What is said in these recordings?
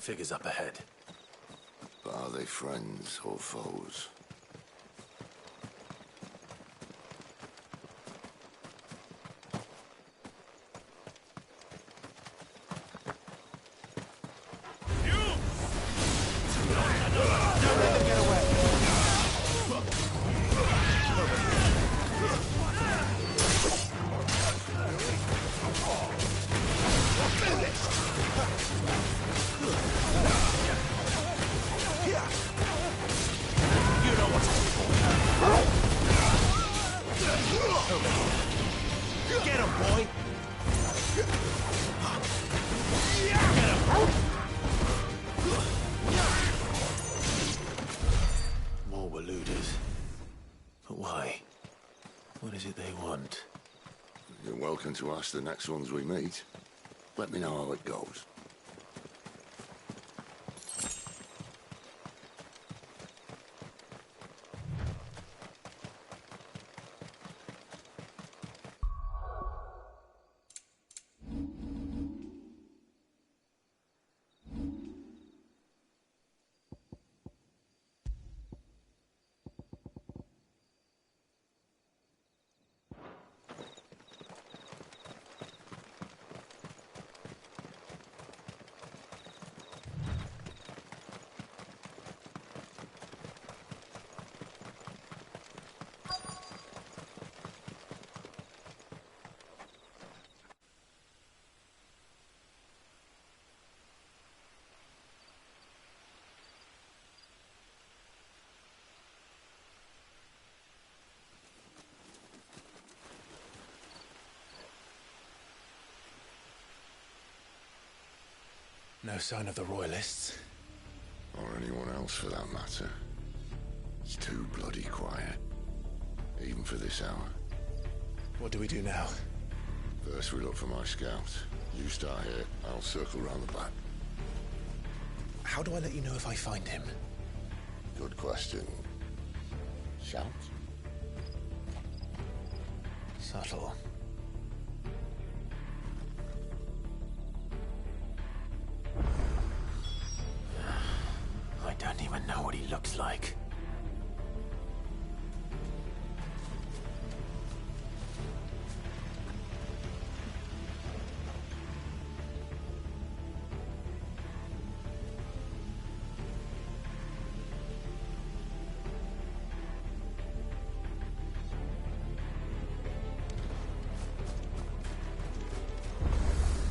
Figures up ahead. But are they friends or foes? To ask the next ones we meet. Let me know how it goes. No sign of the Royalists. Or anyone else for that matter. It's too bloody quiet. Even for this hour. What do we do now? First we look for my scout. You start here, I'll circle round the back. How do I let you know if I find him? Good question. Shout? Subtle. I don't even know what he looks like.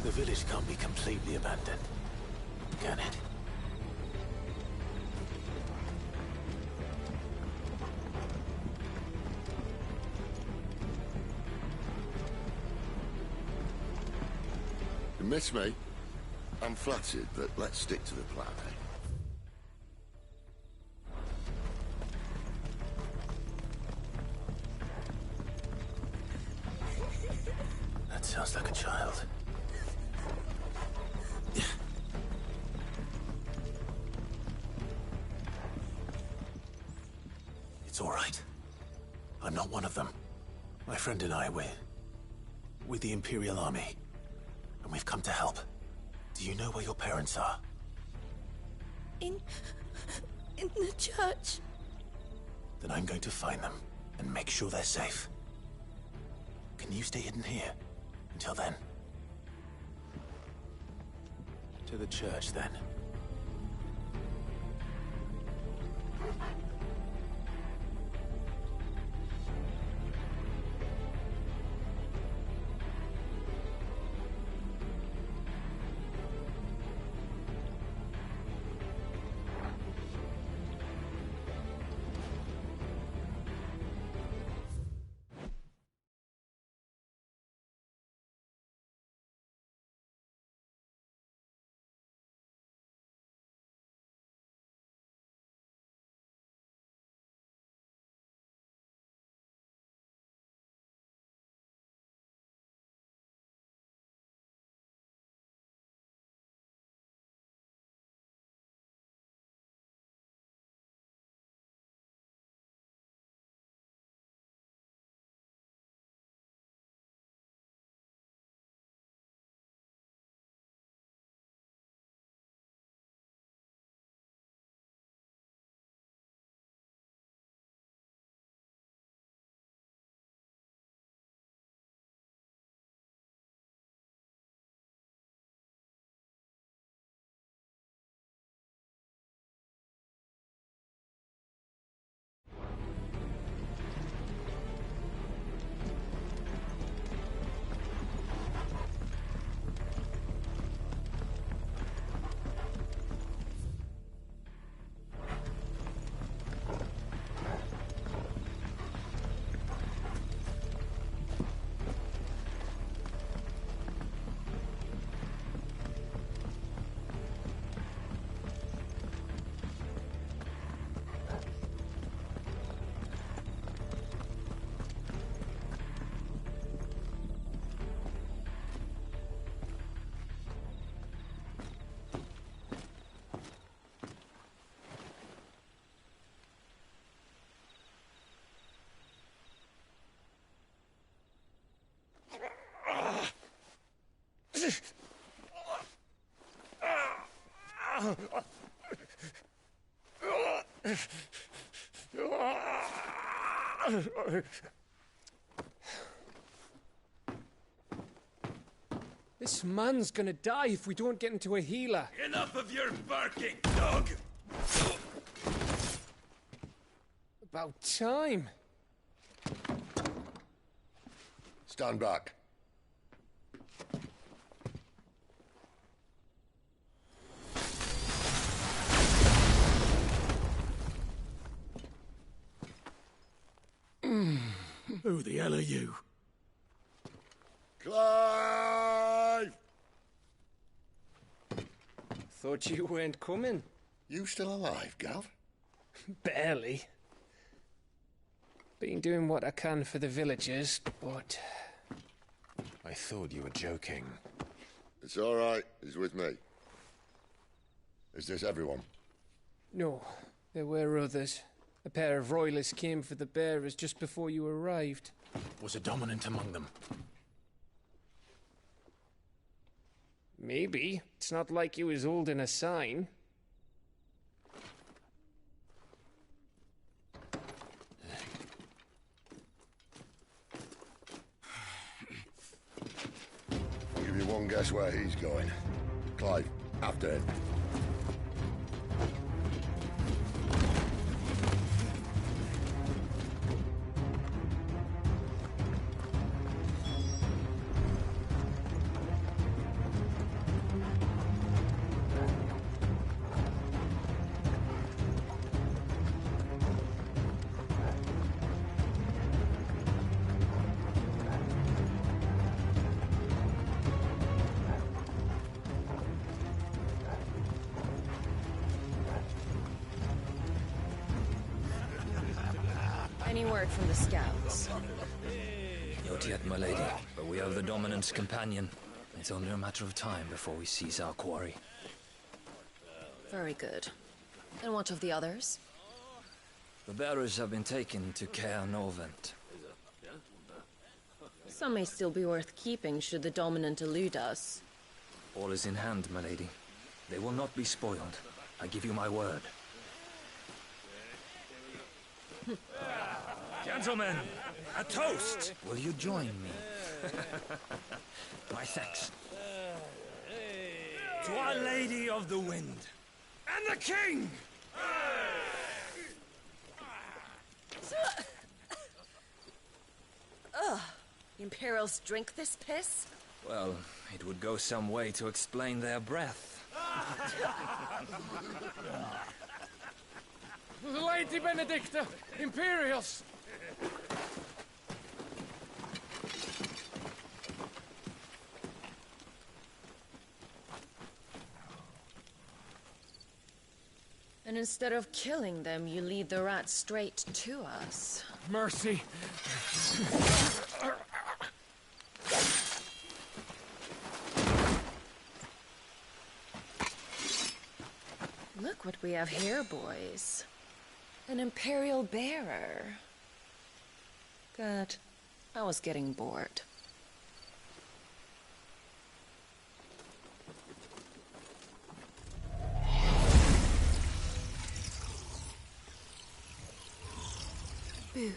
The village can't be completely abandoned, can it? You miss me? I'm flattered, but let's stick to the plan, eh? That sounds like a child. It's all right. I'm not one of them. My friend and I, we're with the Imperial Army. And we've come to help. Do you know where your parents are? In the church. Then I'm going to find them and make sure they're safe. Can you stay hidden here until then? To the church, then. This man's gonna die if we don't get into a healer. Enough of your barking, dog! About time. Stand back. Who the hell are you? Clive! Thought you weren't coming. You still alive, Gav? Barely. Been doing what I can for the villagers, but... I thought you were joking. It's all right. He's with me. Is this everyone? No, there were others. A pair of royalists came for the bearers just before you arrived. Was a dominant among them? Maybe. It's not like he was holding a sign. I'll give you one guess where he's going. Clive, after him. Any word from the scouts? Not yet, my lady, but we have the dominant's companion. It's only a matter of time before we seize our quarry. Very good. And what of the others? The bearers have been taken to Caer Novent. Some may still be worth keeping should the dominant elude us. All is in hand, my lady. They will not be spoiled. I give you my word. Gentlemen, a toast! Will you join me? My thanks. To Our Lady of the Wind and the King! Ugh. Imperials drink this piss? Well, it would go some way to explain their breath. Lady Benedicta! Imperials! And instead of killing them, you lead the rats straight to us. Mercy! Look what we have here, boys. An Imperial bearer. Good. I was getting bored. Boo.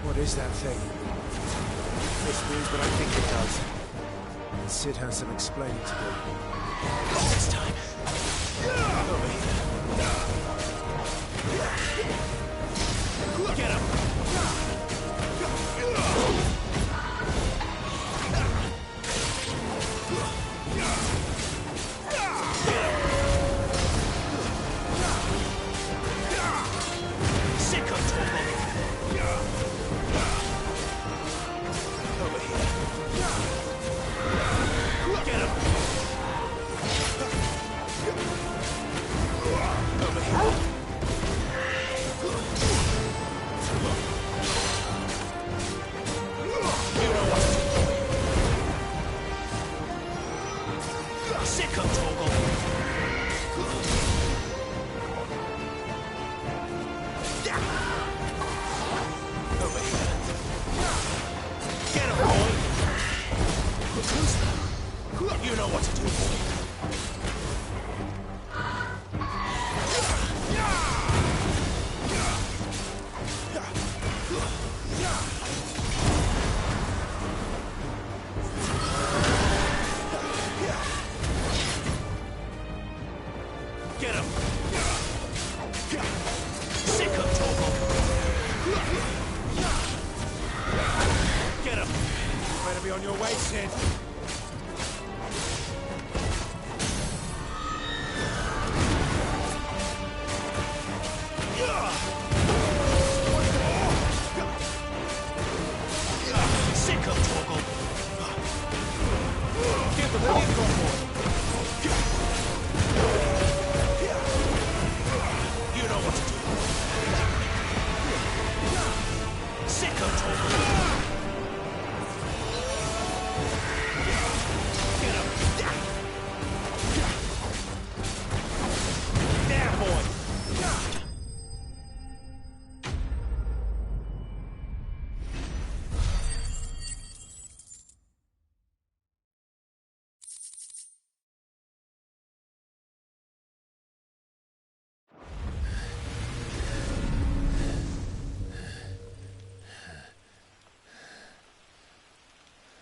What is that thing? This means what I think it does. Cid has some explaining to do. This time. Over here. Get him! Sick of trouble! Over here. Sick of Toggle! Over here. Get him, boy! Who's that? You know what to do, boy. Get him! Sick of Toggle! Get him! Better be on your way, Cid. Sick of Toggle! Give them what you've got, boy! You know what to do. Sick of Toggle! Get him! There, boy!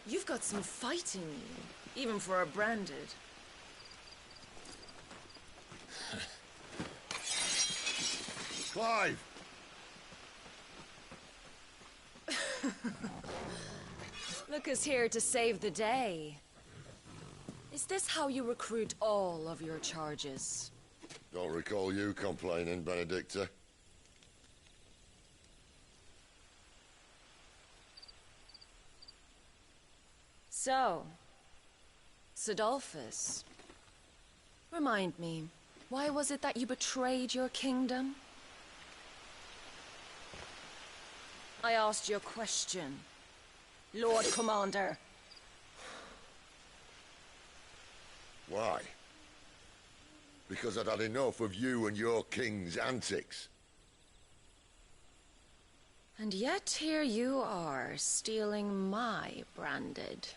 You've got some fight in you, even for a branded. Clive! Look who's here to save the day. Is this how you recruit all of your charges? Don't recall you complaining, Benedicta. So, Cidolfus, remind me, why was it that you betrayed your kingdom? I asked you a question, Lord Commander. Why? Because I'd had enough of you and your king's antics. And yet here you are, stealing my branded.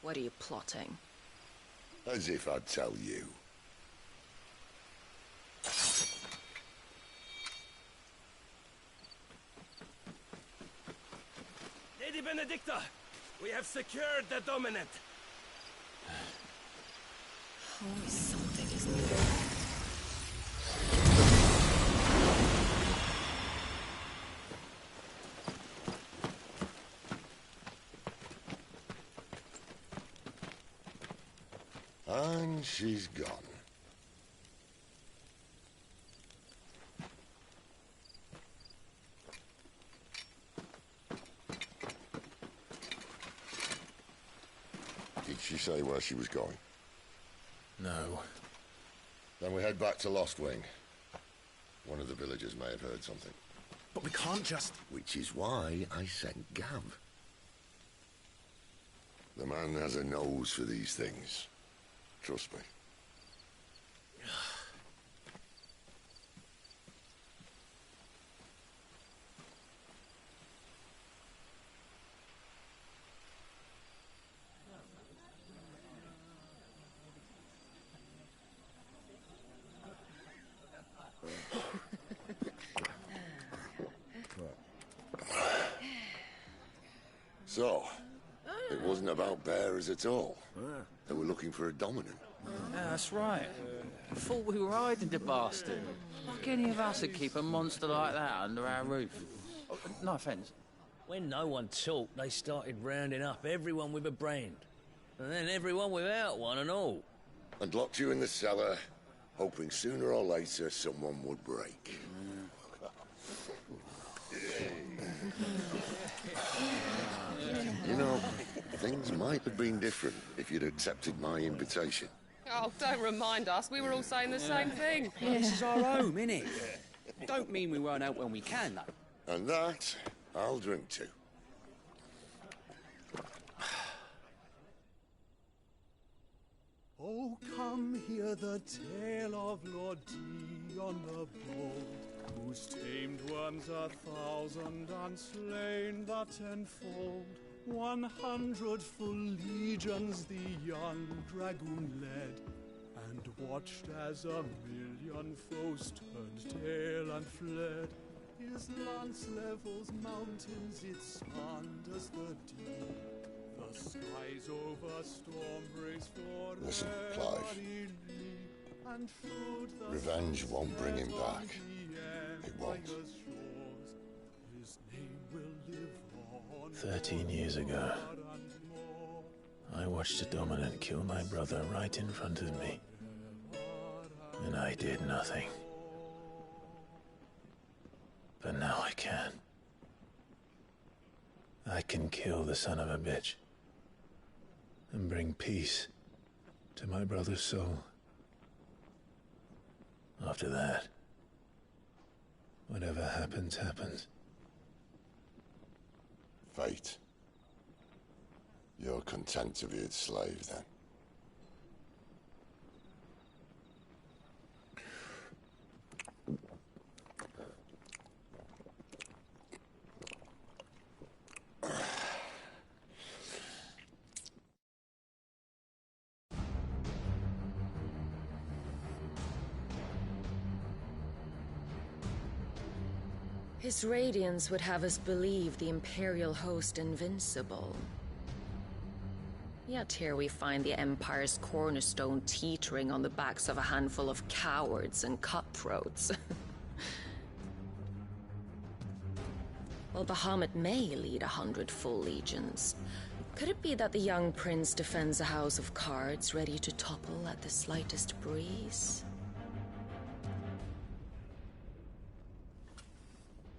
What are you plotting? As if I'd tell you. Lady Benedicta, we have secured the dominant. Always something, isn't there? And she's gone. Did she say where she was going? No. Then we head back to Lost Wing. One of the villagers may have heard something. But we can't just... Which is why I sent Gav. The man has a nose for these things. Trust me. So, it wasn't about bearers at all. They were looking for a dominant. Yeah, that's right. I thought we were hiding the bastard. Like any of us would keep a monster like that under our roof. Oh, no offence. When no one talked, they started rounding up everyone with a brand. And then everyone without one and all. And locked you in the cellar, hoping sooner or later someone would break. You know, things might have been different if you'd accepted my invitation. Oh, don't remind us. We were all saying the same thing. This is our home, innit? Don't mean we won't out when we can, though. And that, I'll drink to. Come hear the tale of Lord Dion the Bold, whose tamed worms 1,000 and slain the tenfold. 100 full legions the young dragoon led, and watched as 1,000,000 foes turned tail and fled. His lance levels mountains, it sanders the deep. The skies over storm breaks for Listen, Clive. and Revenge won't bring him back. It won't. His name will live on 13 years ago, I watched a dominant kill my brother right in front of me. And I did nothing. But now I can. I can kill the son of a bitch and bring peace to my brother's soul. After that, whatever happens, happens. Fate. You're content to be its slave, then? His radiance would have us believe the Imperial host invincible. Yet here we find the Empire's cornerstone teetering on the backs of a handful of cowards and cutthroats. While Bahamut may lead 100 full legions, could it be that the young prince defends a house of cards ready to topple at the slightest breeze?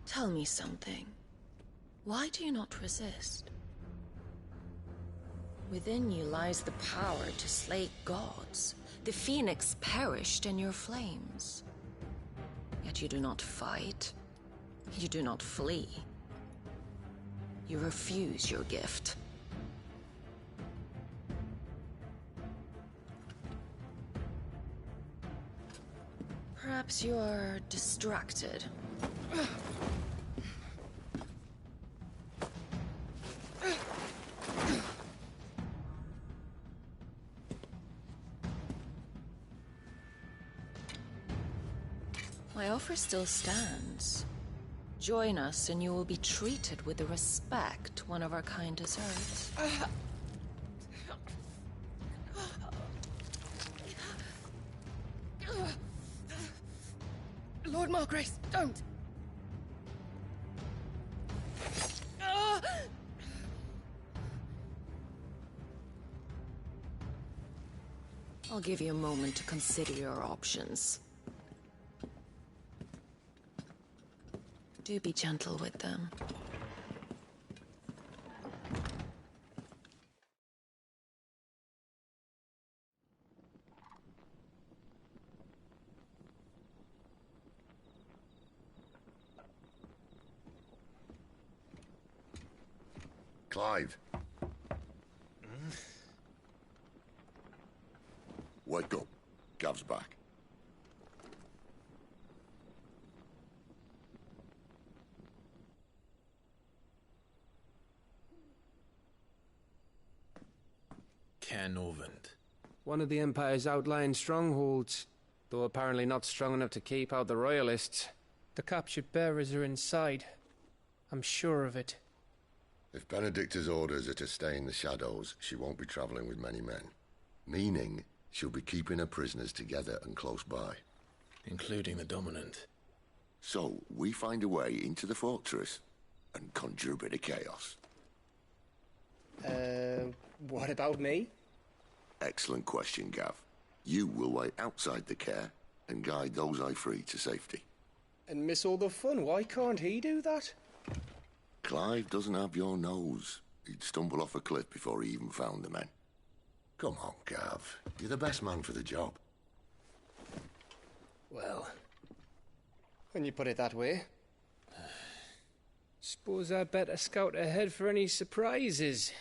Tell me something. Why do you not resist? Within you lies the power to slay gods. The phoenix perished in your flames. Yet you do not fight. You do not flee. You refuse your gift. Perhaps you are distracted. My offer still stands. Join us and you will be treated with the respect one of our kind deserves. Lord Margrace, don't! I'll give you a moment to consider your options. Do be gentle with them. Clive. Wake up. Gav's back. Canovant. One of the Empire's outlying strongholds, though apparently not strong enough to keep out the Royalists. The captured bearers are inside. I'm sure of it. If Benedicta's orders are to stay in the shadows, she won't be traveling with many men. Meaning, she'll be keeping her prisoners together and close by. Including the Dominant. So, we find a way into the fortress and conjure a bit of chaos. What about me? Excellent question, Gav. You will wait outside the care and guide those I free to safety. And miss all the fun. Why can't he do that? Clive doesn't have your nose. He'd stumble off a cliff before he even found the men. Come on, Gav. You're the best man for the job. Well, when you put it that way. Suppose I'd better scout ahead for any surprises.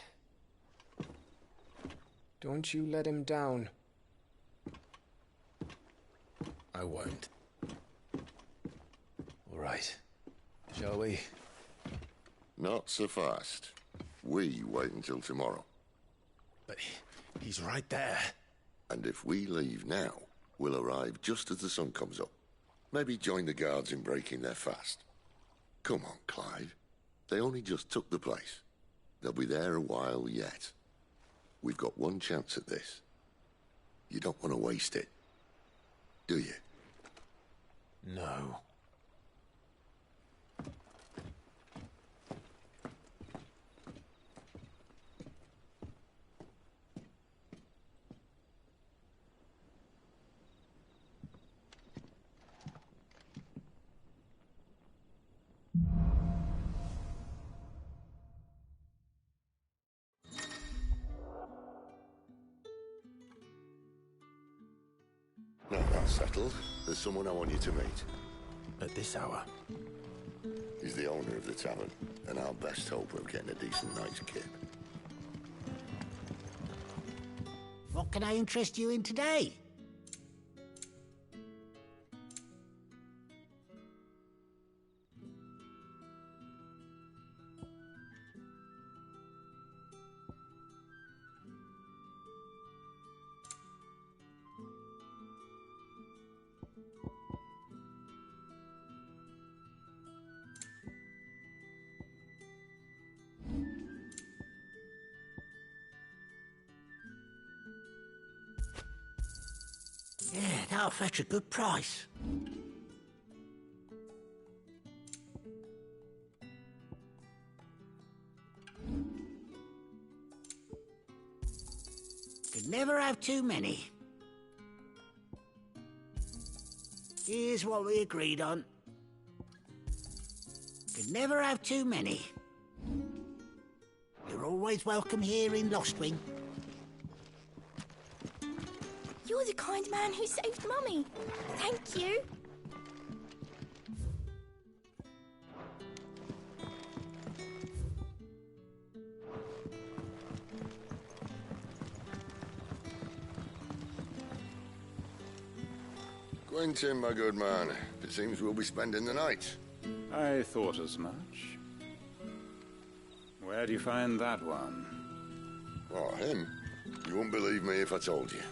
Don't you let him down. I won't. All right. Shall we? Not so fast. We wait until tomorrow. But he's right there. And if we leave now, we'll arrive just as the sun comes up. Maybe join the guards in breaking their fast. Come on, Clive. They only just took the place. They'll be there a while yet. We've got one chance at this. You don't want to waste it, do you? No. Now that's settled. There's someone I want you to meet. At this hour? He's the owner of the tavern, and our best hope of getting a decent night's kip. What can I interest you in today? Yeah, that'll fetch a good price. Could never have too many. Here's what we agreed on. Could never have too many. You're always welcome here in Lostwing. You're the kind man who saved Mummy. Thank you. Quentin, my good man. It seems we'll be spending the night. I thought as much. Where do you find that one? Oh, him? You wouldn't believe me if I told you.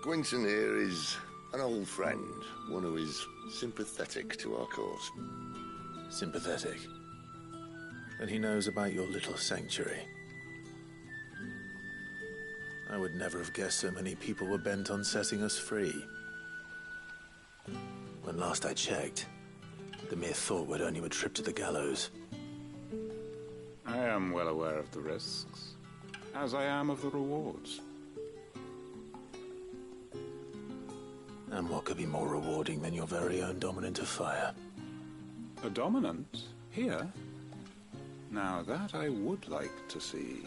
Quentin here is an old friend, one who is sympathetic to our cause. Sympathetic? And he knows about your little sanctuary. I would never have guessed so many people were bent on setting us free. When last I checked, the mere thought would earn you a trip to the gallows. I am well aware of the risks, as I am of the rewards. And what could be more rewarding than your very own dominant of fire? A dominant? Here? Now that I would like to see.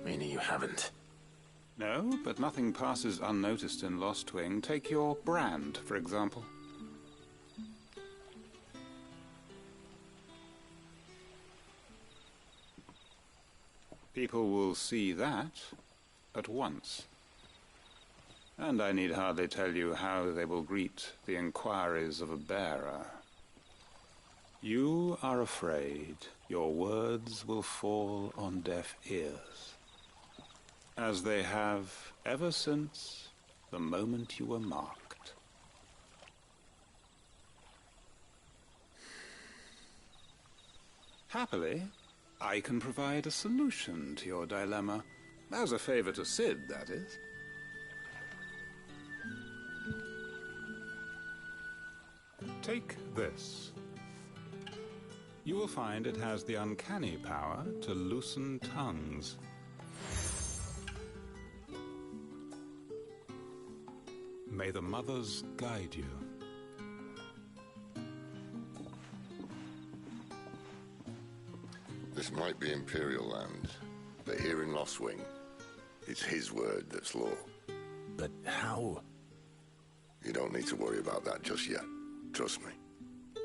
Meaning you haven't? No, but nothing passes unnoticed in Lostwing. Take your brand, for example. People will see that at once. And I need hardly tell you how they will greet the inquiries of a bearer. You are afraid your words will fall on deaf ears, as they have ever since the moment you were marked. Happily, I can provide a solution to your dilemma, as a favor to Cid, that is. Take this. You will find it has the uncanny power to loosen tongues. May the mothers guide you. This might be Imperial land, but here in Lostwing, it's his word that's law. But how? You don't need to worry about that just yet. Trust me.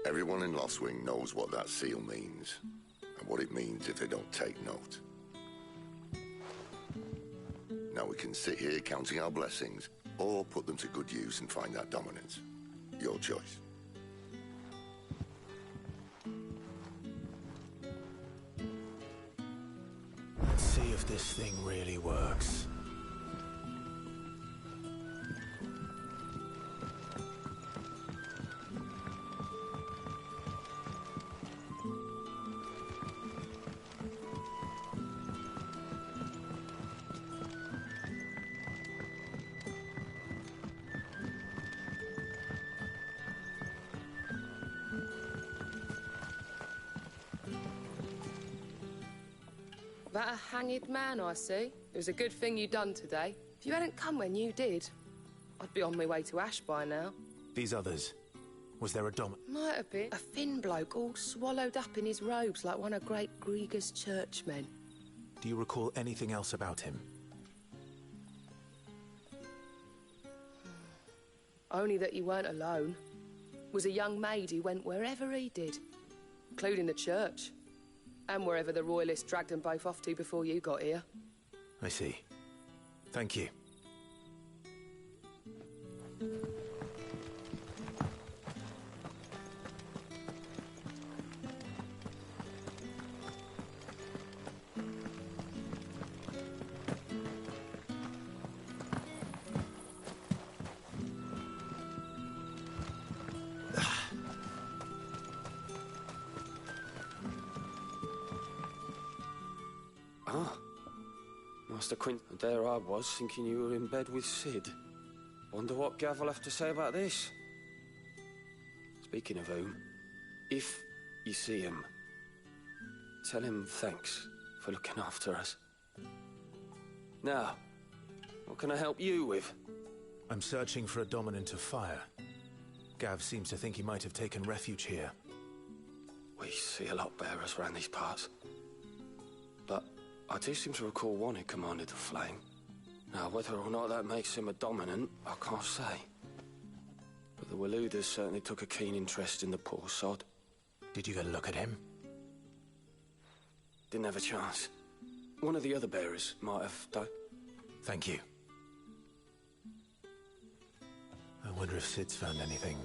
Everyone in Lostwing knows what that seal means, and what it means if they don't take note. Now we can sit here counting our blessings, or put them to good use and find that dominance. Your choice. Let's see if this thing really works. That a hanged man, I see. It was a good thing you done today. If you hadn't come when you did, I'd be on my way to Ash by now. These others, was there a Might have been. A thin bloke all swallowed up in his robes like one of Great Grieger's churchmen. Do you recall anything else about him? Only that he weren't alone. Was a young maid who went wherever he did, including the church. And wherever the Royalists dragged them both off to before you got here. I see. Thank you. Master Quint, there I was, thinking you were in bed with Cid. Wonder what Gav will have to say about this. Speaking of whom, if you see him, tell him thanks for looking after us. Now, what can I help you with? I'm searching for a dominant of fire. Gav seems to think he might have taken refuge here. We see a lot bearers around these parts. But I do seem to recall one who commanded the flame. Now, whether or not that makes him a dominant, I can't say. But the Waludas certainly took a keen interest in the poor sod. Did you get a look at him? Didn't have a chance. One of the other bearers might have done. Thank you. I wonder if Cid's found anything.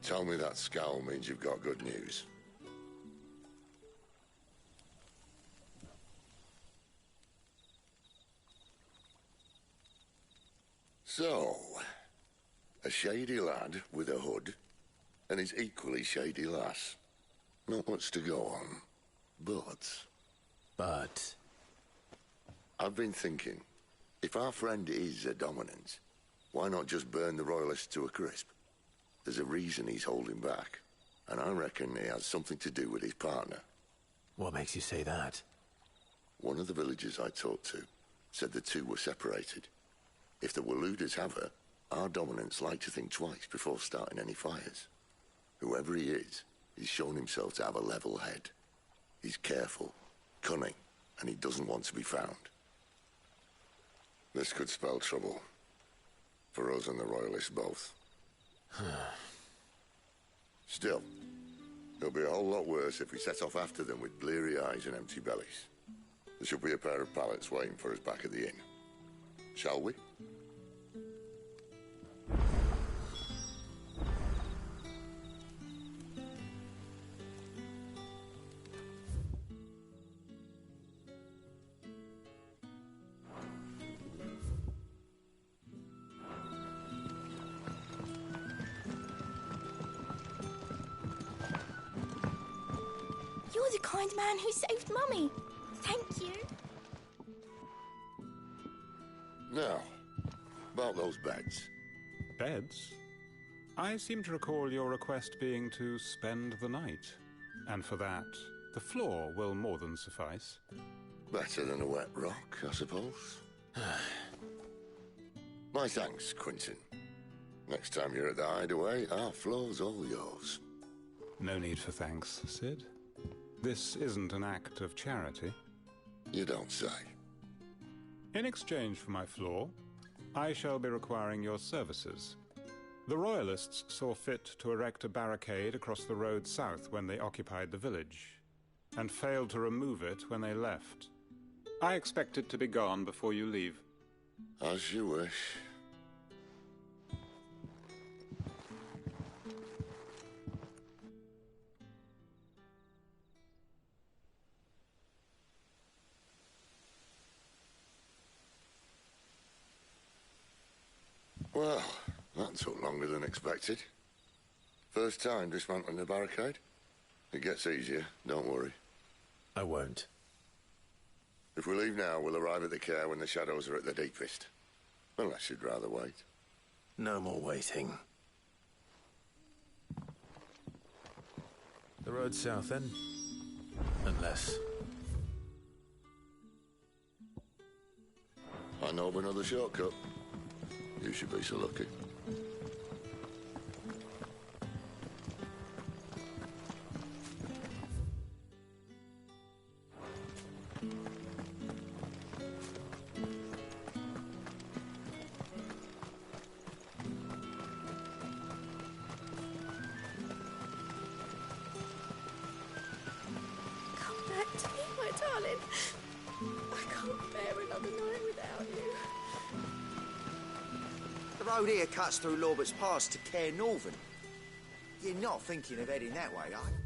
Tell me that scowl means you've got good news. So, a shady lad with a hood, and his equally shady lass. Not much to go on, but... I've been thinking, if our friend is a dominant, why not just burn the Royalists to a crisp? There's a reason he's holding back, and I reckon he has something to do with his partner. What makes you say that? One of the villagers I talked to said the two were separated. If the Waludas have her, our dominants like to think twice before starting any fires. Whoever he is, he's shown himself to have a level head. He's careful, cunning, and he doesn't want to be found. This could spell trouble. For us and the Royalists both. Still, it'll be a whole lot worse if we set off after them with bleary eyes and empty bellies. There should be a pair of pallets waiting for us back at the inn. Shall we? You're the kind man who saved Mummy. Thank you. Now, about those beds. Beds? I seem to recall your request being to spend the night. And for that, the floor will more than suffice. Better than a wet rock, I suppose. My thanks, Quentin. Next time you're at the hideaway, our floor's all yours. No need for thanks, Cid. This isn't an act of charity. You don't say. In exchange for my floor, I shall be requiring your services. The Royalists saw fit to erect a barricade across the road south when they occupied the village, and failed to remove it when they left. I expect it to be gone before you leave. As you wish. Well, that took longer than expected. First time dismantling the barricade? It gets easier, don't worry. I won't. If we leave now, we'll arrive at the care when the shadows are at their deepest. Unless you'd rather wait. No more waiting. The road south, then? Unless... I know of another shortcut. You should be so lucky. Come back to me, my darling. I can't bear another night without you. The road here cuts through Lorbert's Pass to Care Northern. You're not thinking of heading that way, are you?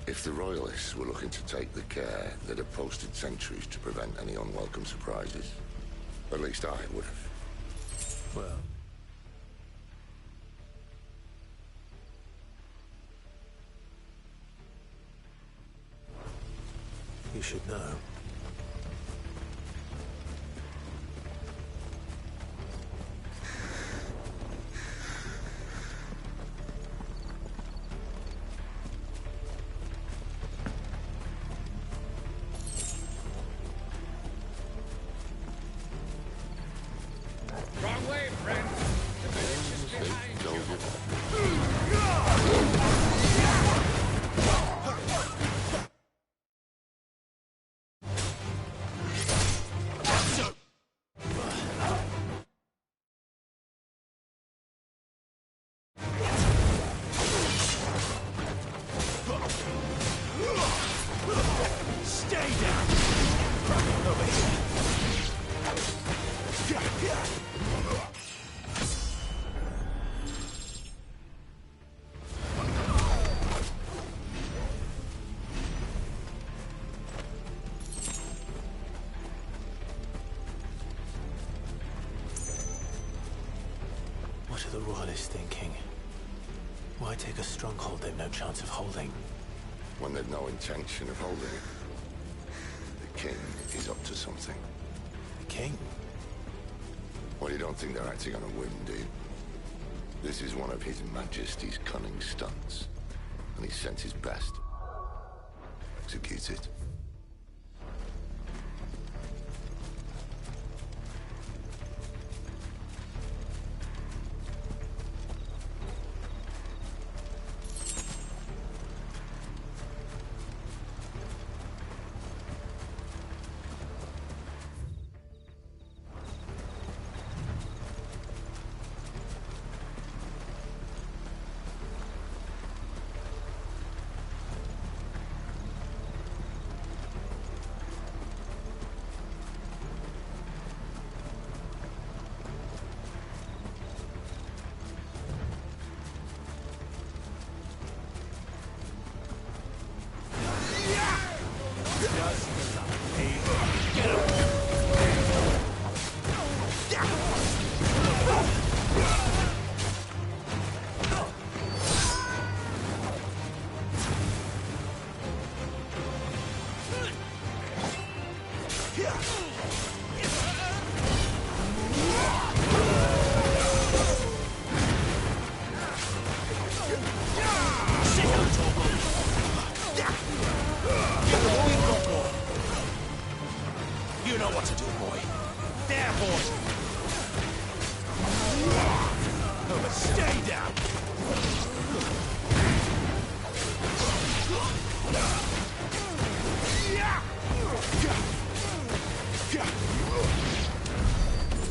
If the Royalists were looking to take the care, they'd have posted sentries to prevent any unwelcome surprises. At least I would have. Well... you should know. Wrong way, friend. The village is behind you. Stay down! Over here! What are the Royalists thinking? Why take a stronghold they've no chance of holding? When they've no intention of holding it. The king is up to something. The king? Well, you don't think they're acting on a whim, do you? This is one of His Majesty's cunning stunts, and he sent his best. Execute it. You know what to do, boy. There, boy. Oh, but stay down.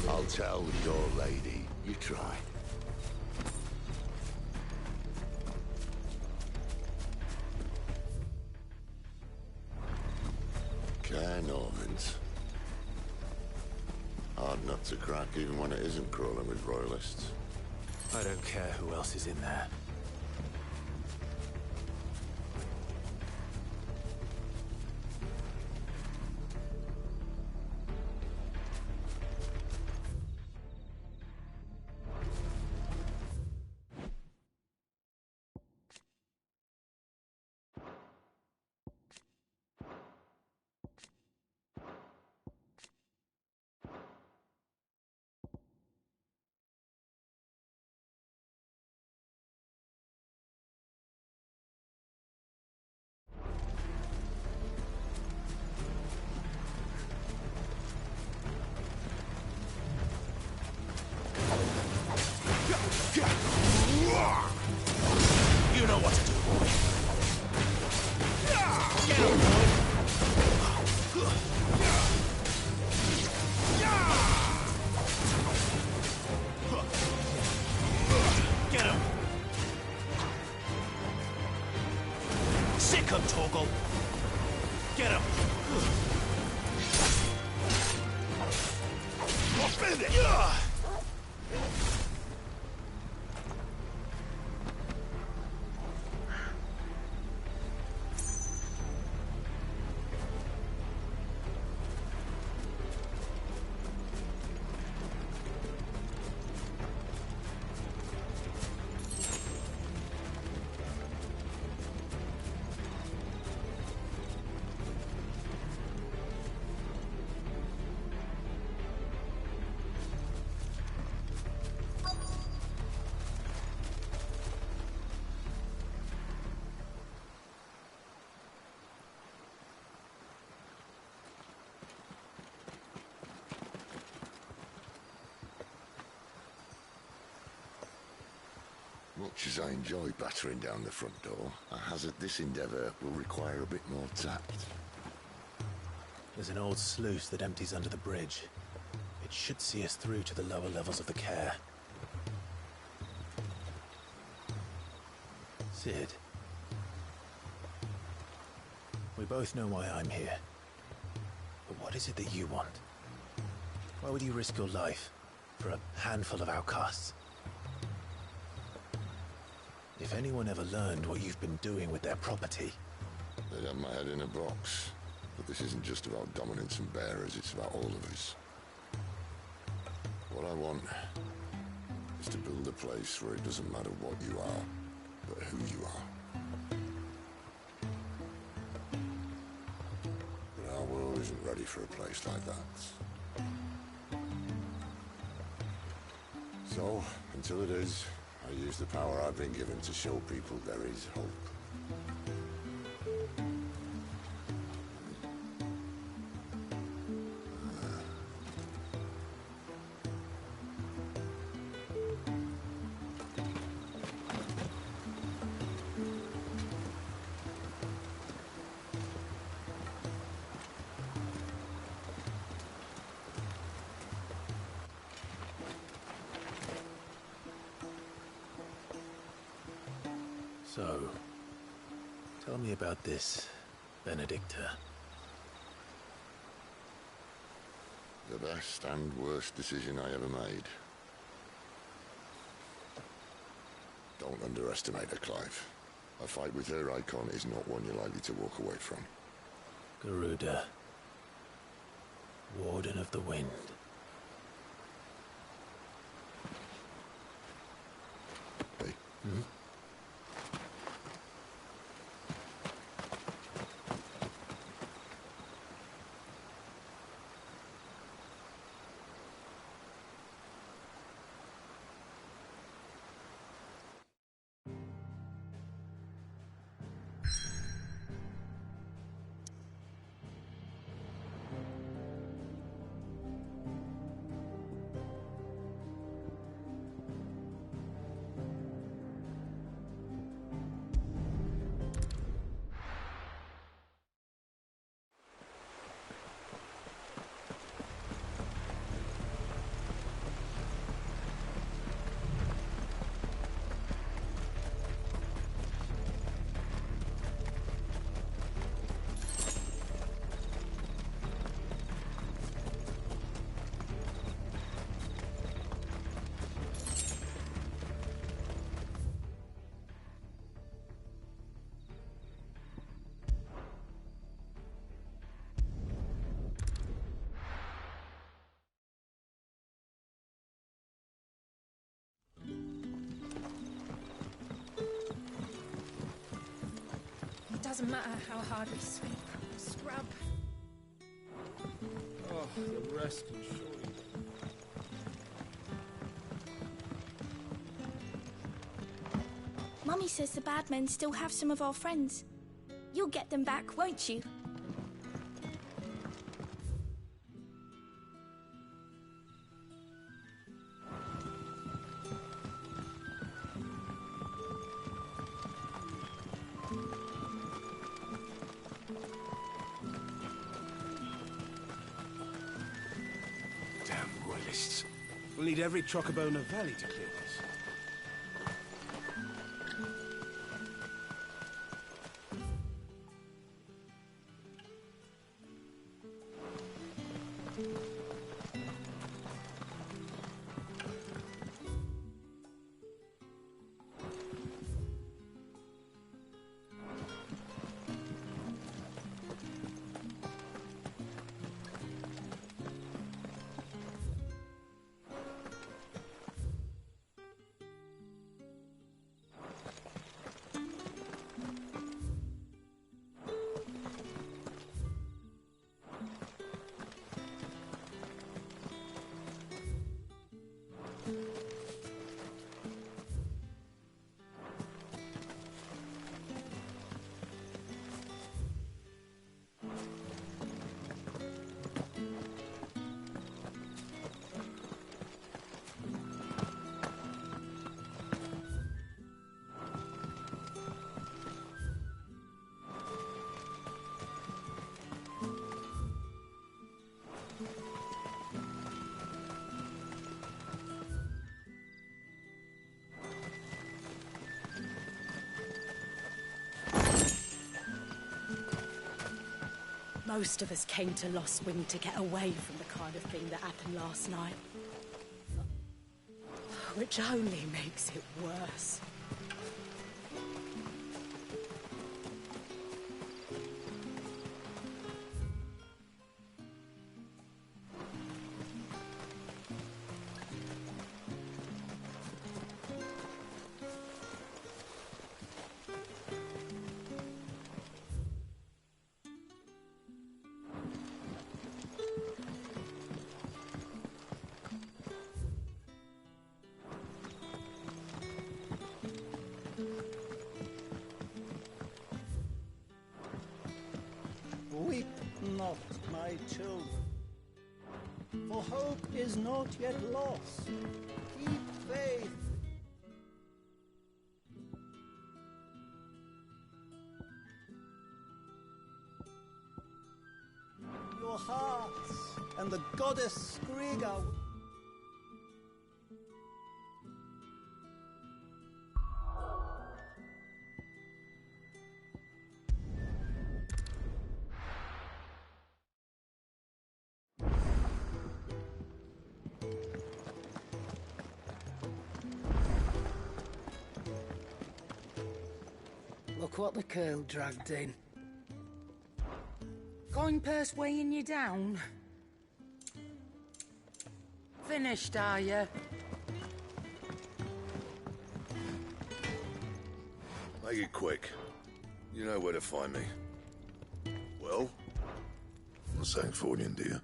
I'll tell your lady. You try. Norvins. Hard nut to crack even when it isn't crawling with royalists. I don't care who else is in there. You know what to do, boy. Get him, boy. Get him. Sick him, Torgal. Get him. Offend it. Much as I enjoy battering down the front door, I hazard this endeavour will require a bit more tact. There's an old sluice that empties under the bridge. It should see us through to the lower levels of the care. Cid. We both know why I'm here. But what is it that you want? Why would you risk your life for a handful of outcasts? If anyone ever learned what you've been doing with their property... They'd have my head in a box. But this isn't just about dominance and bearers, it's about all of us. What I want is to build a place where it doesn't matter what you are, but who you are. But our world isn't ready for a place like that. So, until it is, I use the power I've been given to show people there is hope. So, tell me about this, Benedicta. The best and worst decision I ever made. Don't underestimate her, Clive. A fight with her icon is not one you're likely to walk away from. Garuda. Warden of the Wind. Hey. Hmm? It doesn't matter how hard we sweep or scrub. Oh, the rest can surely... Mummy says the bad men still have some of our friends. You'll get them back, won't you? Damn royalists. We'll need every chocobo in the valley to clear this. Most of us came to Lost Wing to get away from the kind of thing that happened last night. Which only makes it worse. my children. For hope is not yet lost. Keep faith. Your hearts and the goddess Skriga. Look what the curl dragged in. Coin purse weighing you down? Finished, are you? Make it quick. You know where to find me. Well? What's saying for you, dear?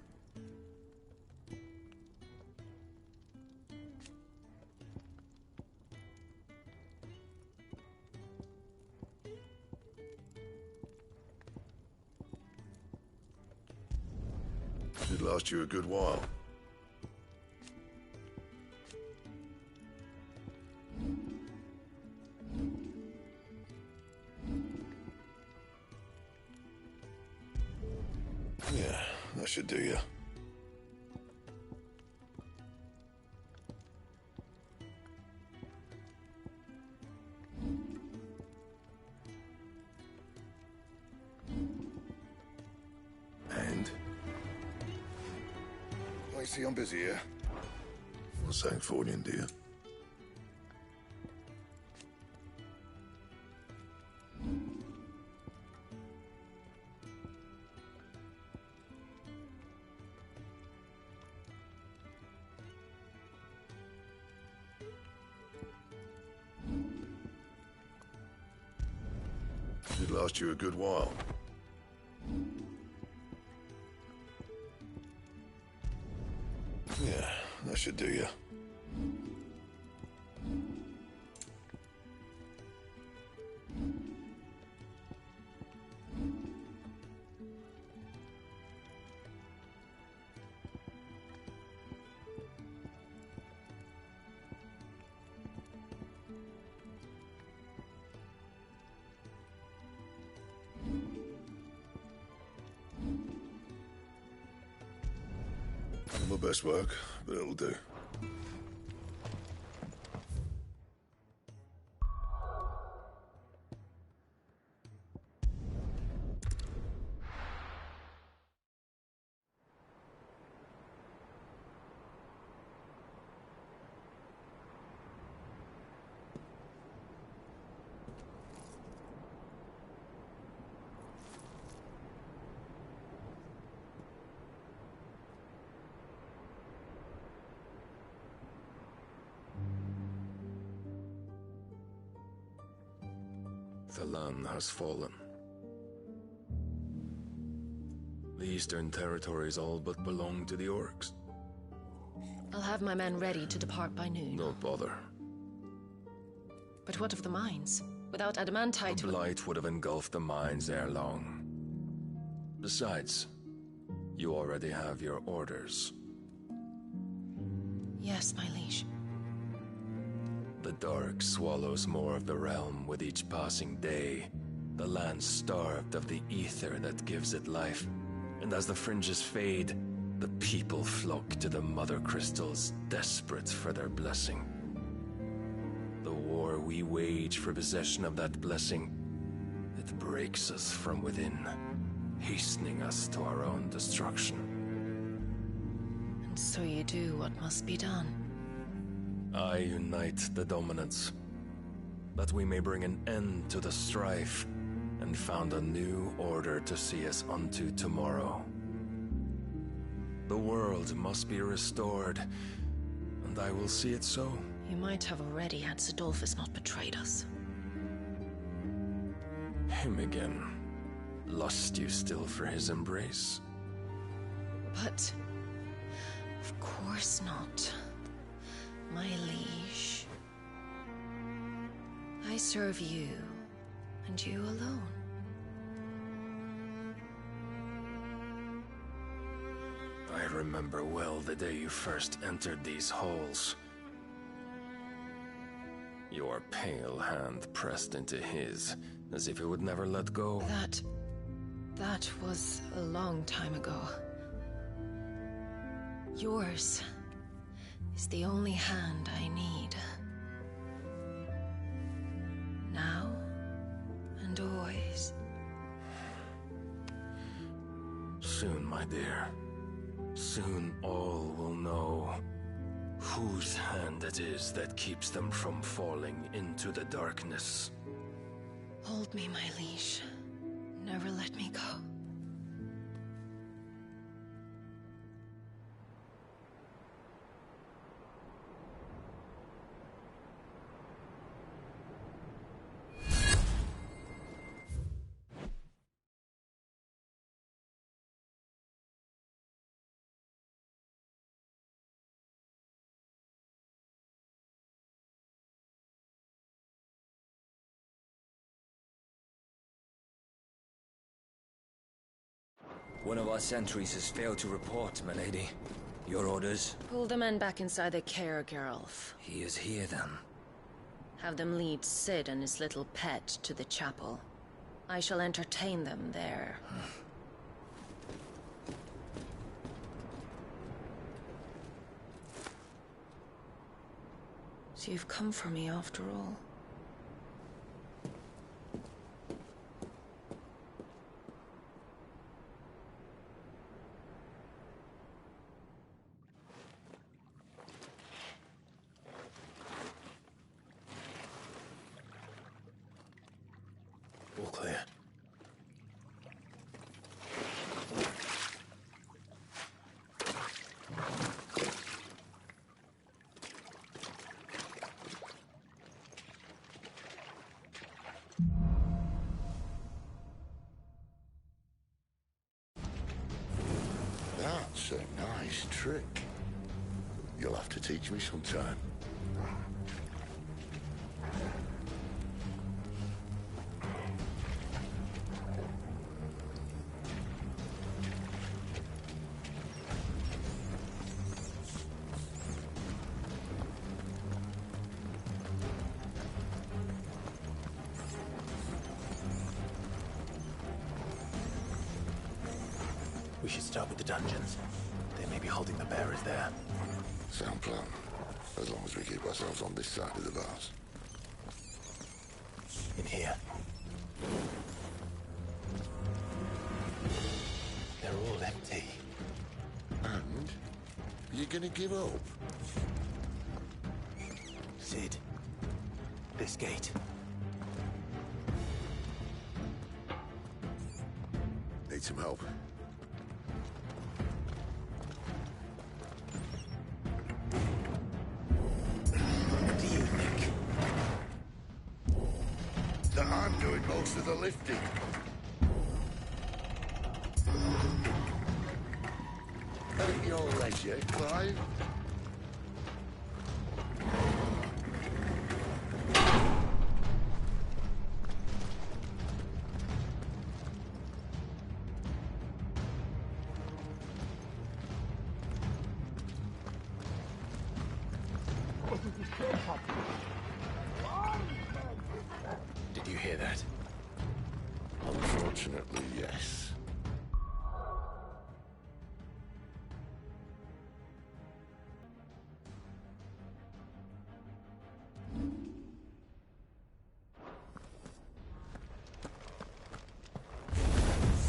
Should last you a good while. Yeah, that should do you. And? I see I'm busy here. What's saying for you, dear? Should last you a good while. Yeah, that should do you. Not my best work, but it'll do. The land has fallen. The eastern territories all but belong to the orcs. I'll have my men ready to depart by noon. Don't bother. But what of the mines? Without adamantite... The blight would have engulfed the mines ere long. Besides, you already have your orders. Yes, my liege. The dark swallows more of the realm with each passing day. The land starved of the ether that gives it life. And as the fringes fade, the people flock to the mother crystals, desperate for their blessing. The war we wage for possession of that blessing, it breaks us from within, hastening us to our own destruction. And so you do what must be done. I unite the dominants, that we may bring an end to the strife, and found a new order to see us unto tomorrow. The world must be restored, and I will see it so. You might have already had Cidolfus not betrayed us. Him again. Lust you still for his embrace? But... of course not. My liege. I serve you, and you alone. remember well the day you first entered these halls. Your pale hand pressed into his, as if it would never let go. That was a long time ago. Yours is the only hand I need. Now and always. Soon, my dear. Soon all will know whose hand it is that keeps them from falling into the darkness. Hold me, my liege. Never let me go. One of our sentries has failed to report, my lady. Your orders? Pull the men back inside their care, Geralf. He is here, then. Have them lead Cid and his little pet to the chapel. I shall entertain them there. So you've come for me after all. All clear. That's a nice trick. You'll have to teach me sometime. We should start with the dungeons. They may be holding the bearers there. Sound plan. As long as we keep ourselves on this side of the bars. In here. They're all empty. And? You're gonna give up? Cid. This gate. Need some help? That I'm doing most of the lifting. At your leisure, Clive. Did you hear that? Unfortunately, yes.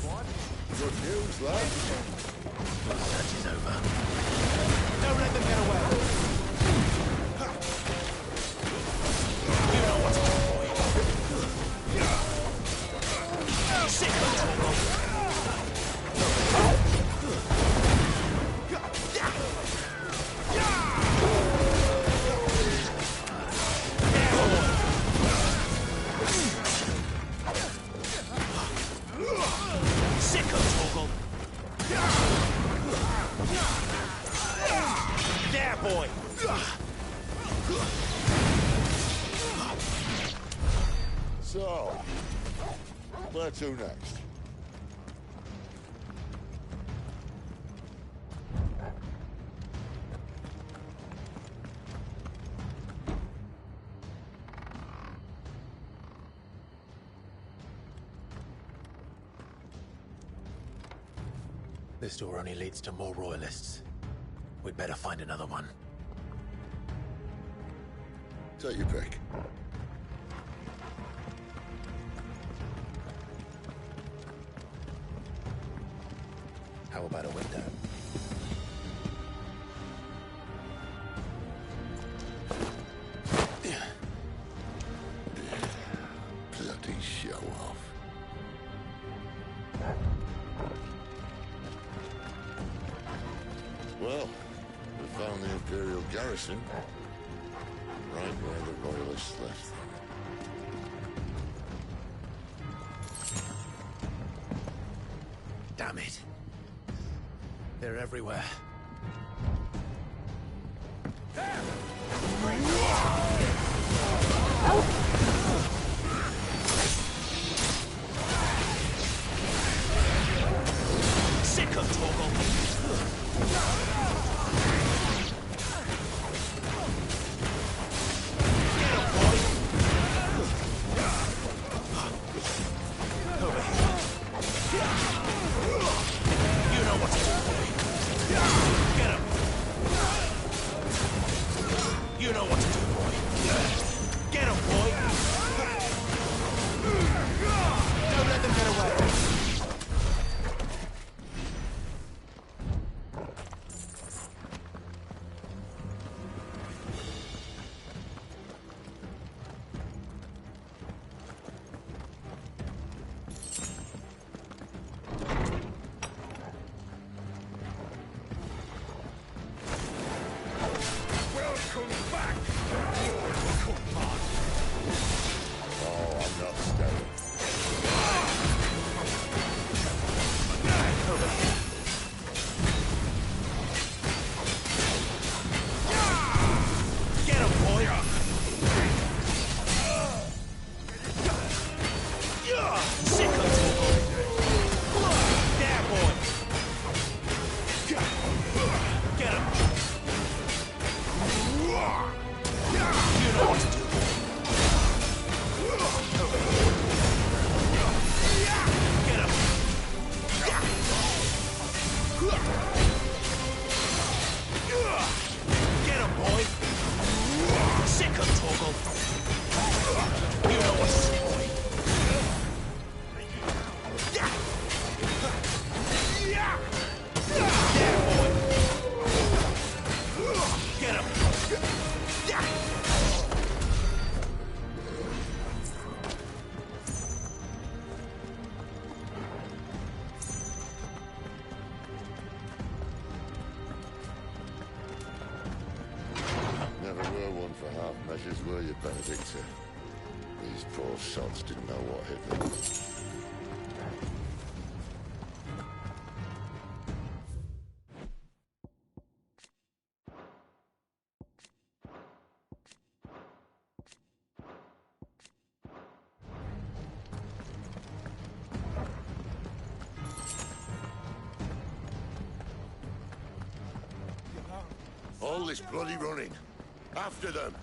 What? Good news, lad. The search is over. Don't let them get away. You know what's on for you. Sit down, Sicko Torgal. There, boy. So, where to next? This door only leads to more royalists. We'd better find another one. Take your pick. How about a window? Bloody show off. Well, we found the Imperial garrison. Right where the Royalists left them. Damn it. They're everywhere. Sick of Torgal! Measures were you, Benedicta? These poor sods didn't know what hit them. All this bloody running. After them!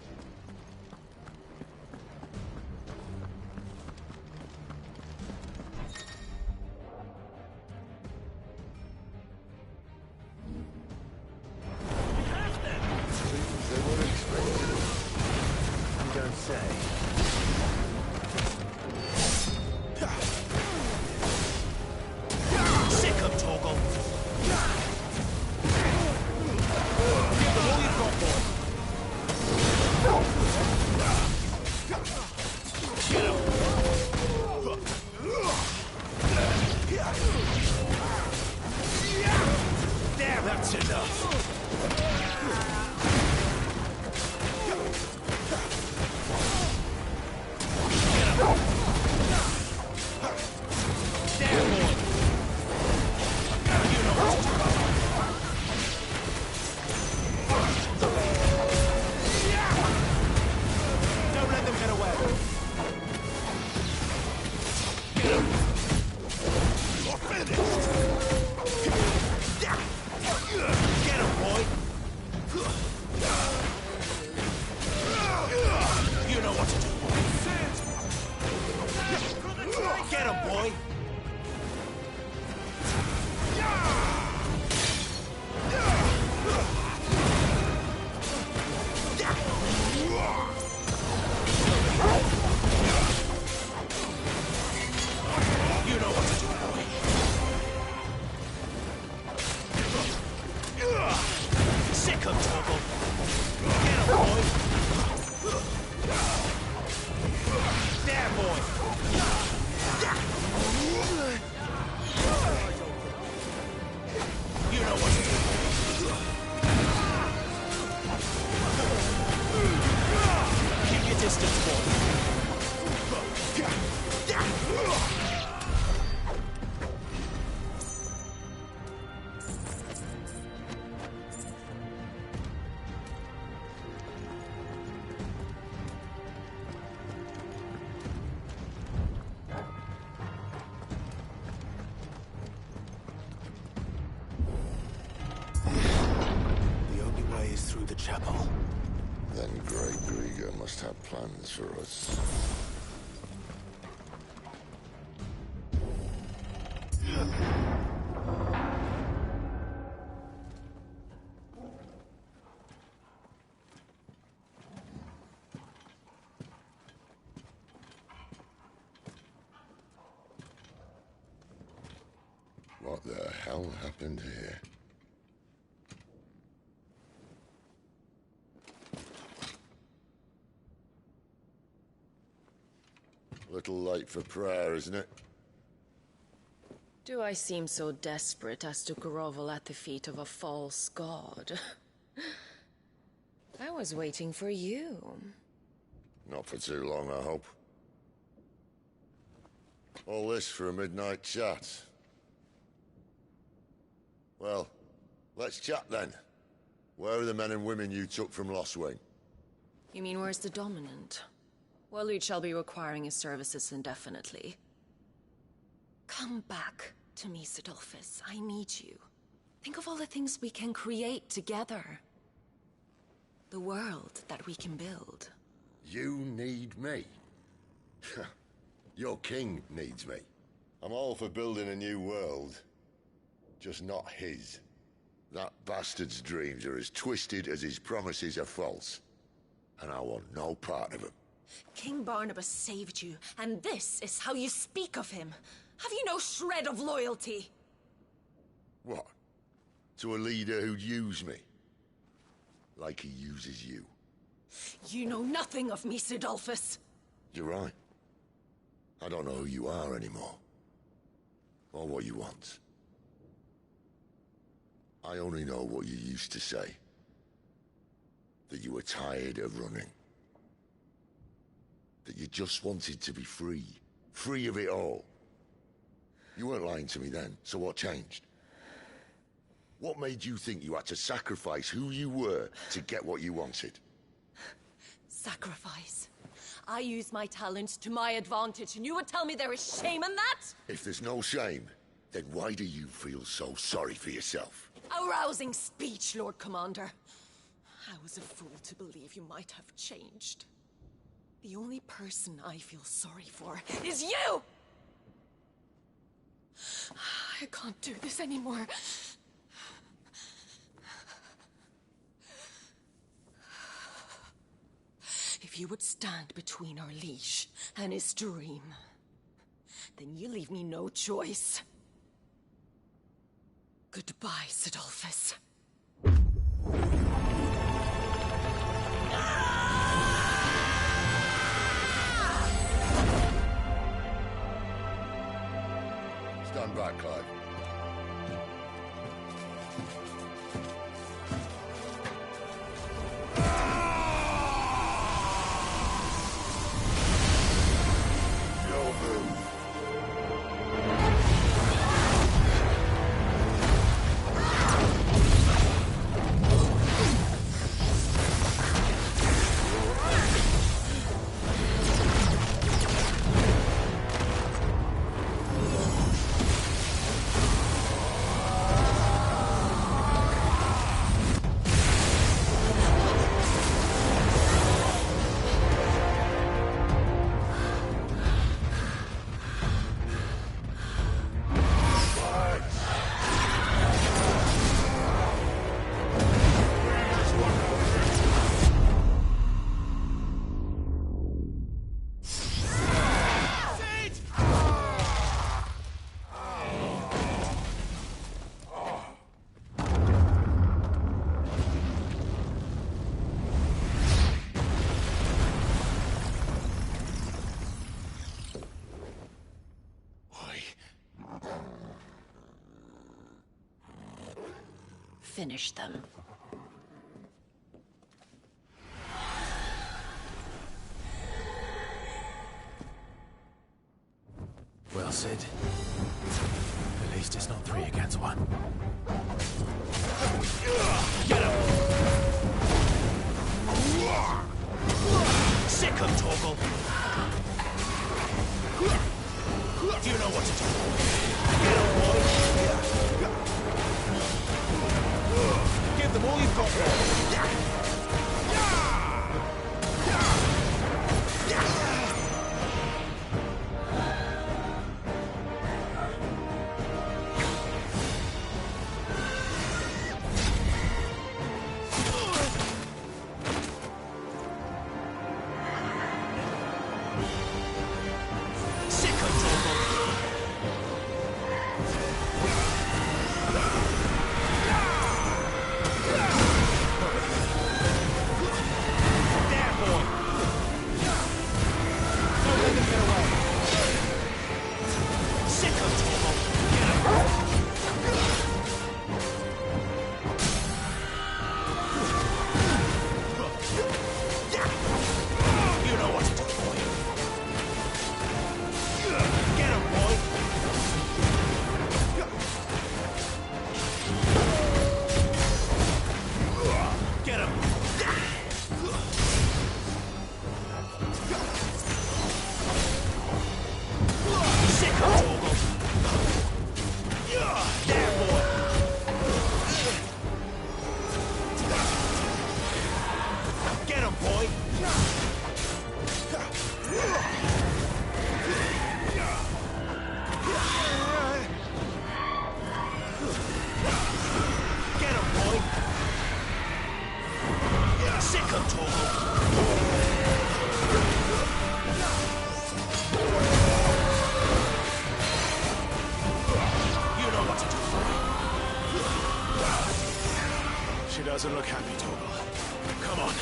boy! You know what to do. Keep your distance, boy. Have plans for us. What the hell happened here? Little late for prayer, isn't it? Do I seem so desperate as to grovel at the feet of a false god? I was waiting for you. Not for too long, I hope. All this for a midnight chat. Well, let's chat then. Where are the men and women you took from Lost Wing? You mean where's the dominant? Waleed shall be requiring his services indefinitely. Come back to me, Cidolfus. I need you. Think of all the things we can create together. The world that we can build. You need me? Your king needs me. I'm all for building a new world. Just not his. That bastard's dreams are as twisted as his promises are false. And I want no part of them. King Barnabas saved you, and this is how you speak of him. Have you no shred of loyalty? What? To a leader who'd use me? Like he uses you? You know nothing of me, Cidolfus. You're right. I don't know who you are anymore. Or what you want. I only know what you used to say. That you were tired of running. That you just wanted to be free. Free of it all. You weren't lying to me then, so what changed? What made you think you had to sacrifice who you were to get what you wanted? Sacrifice? I use my talents to my advantage, and you would tell me there is shame in that? If there's no shame, then why do you feel so sorry for yourself? A rousing speech, Lord Commander. I was a fool to believe you might have changed. The only person I feel sorry for is you! I can't do this anymore. If you would stand between our liege and his dream, then you leave me no choice. Goodbye, Cidolfus. Stand back, Clive. Finish them. Well, Cid. At least it's not 3 against 1. Get him! Sick him, Torgal! Do you know what to do? Get him, boy! Give them all you've got, boy! Doesn't look happy, Torgal. Come on.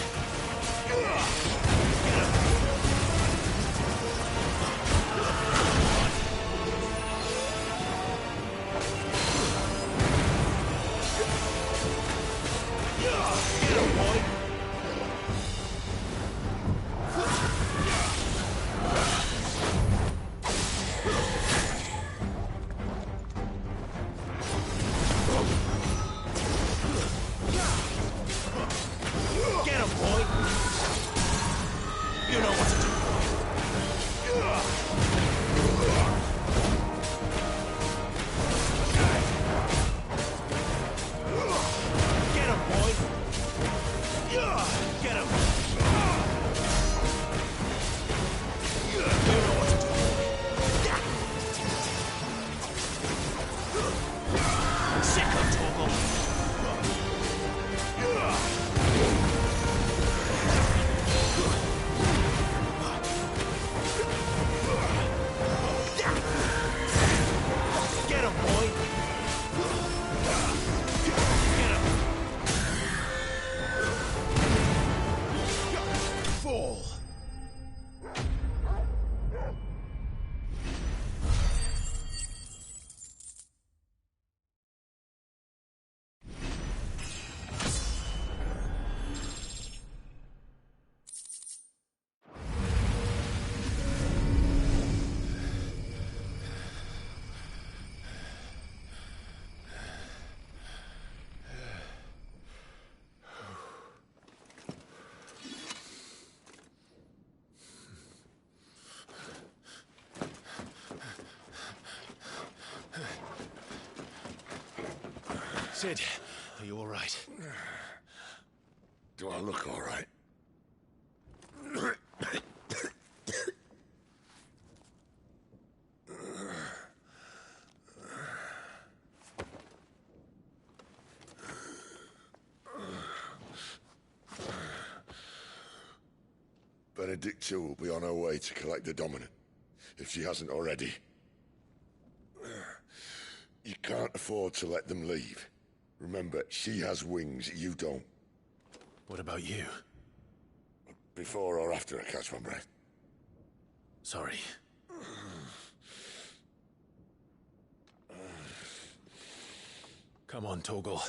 Get him. Get him, boy. Cid, are you all right? Do I look all right? Benedicta will be on her way to collect the dominant, if she hasn't already. You can't afford to let them leave. Remember, she has wings, you don't. What about you? Before or after I catch my breath? Sorry. Come on, Torgal.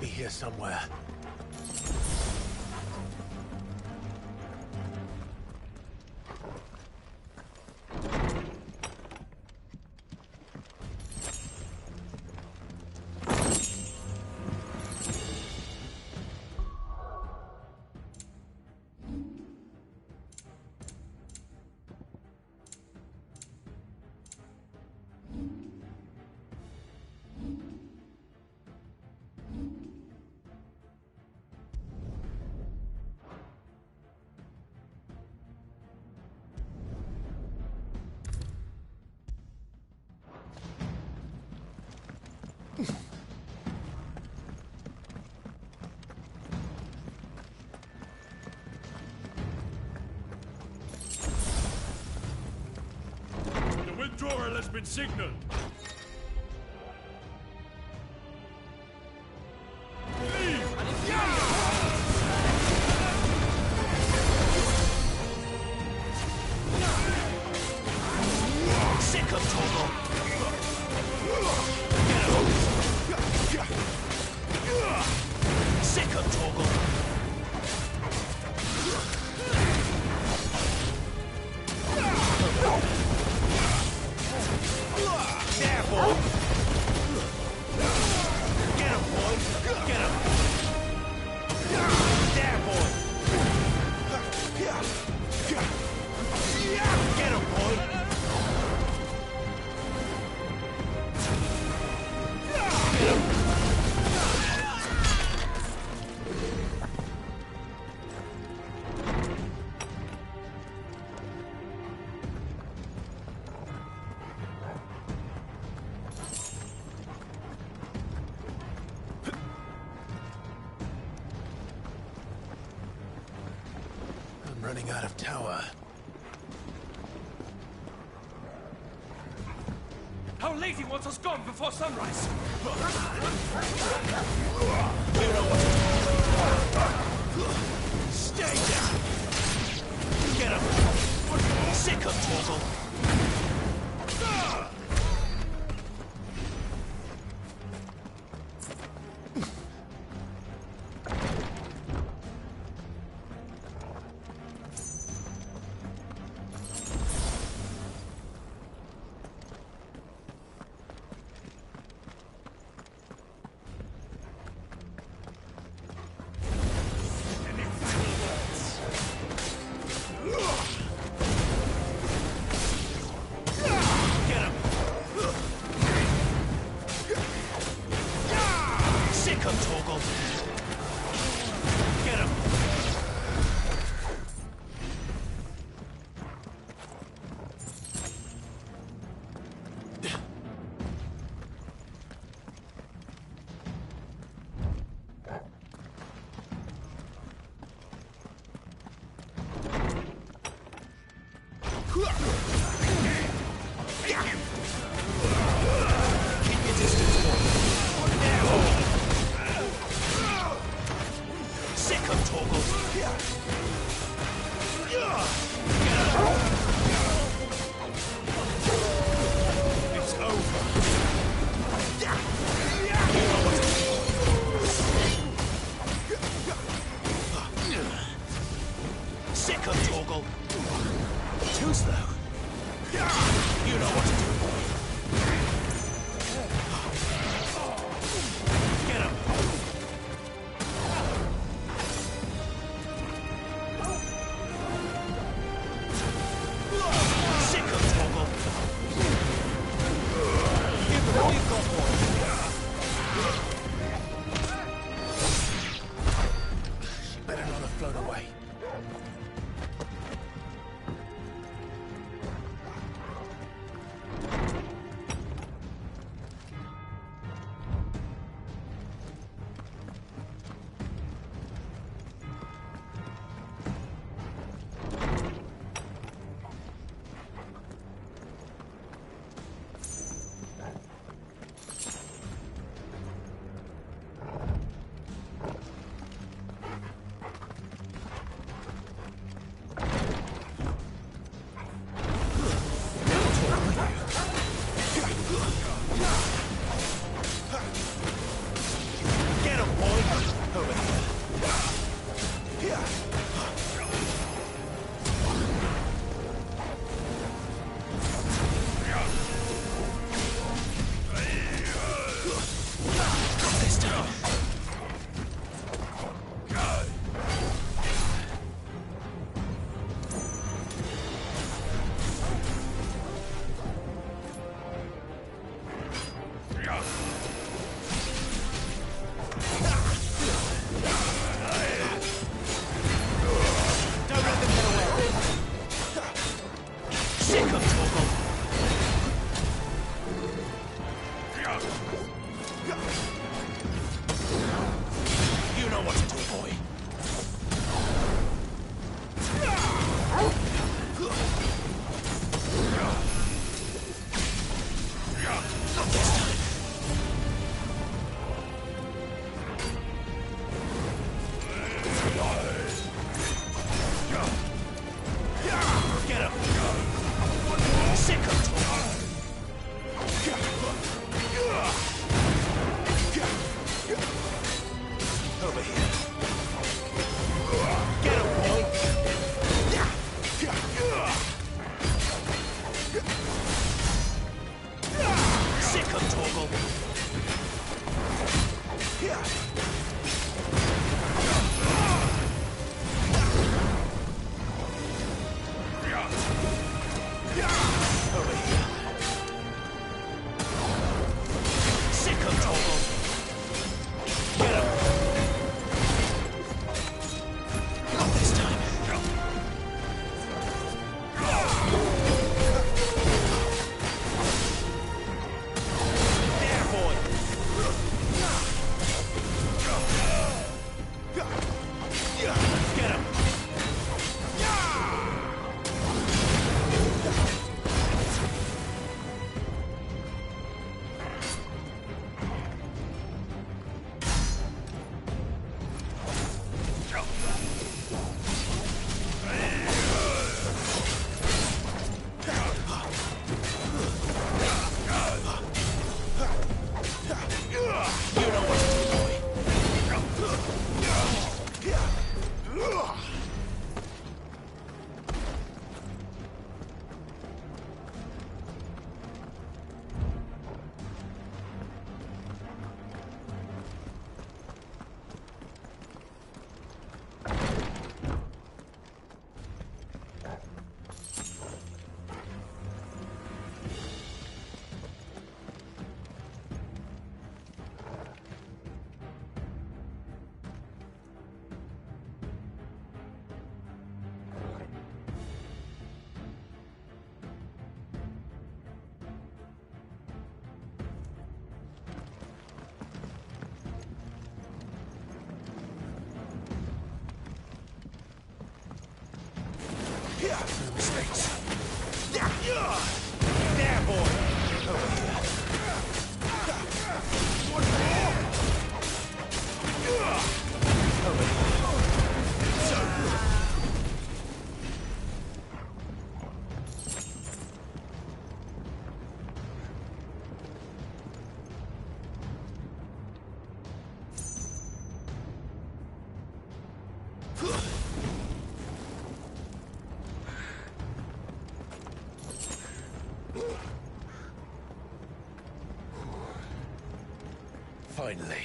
be here somewhere. Withdrawal has been signaled. Running out of tower. Our lady wants us gone before sunrise. Stay down. Get him. Sick of Torgal. There, boy! Over here. Over here. So good. Finally.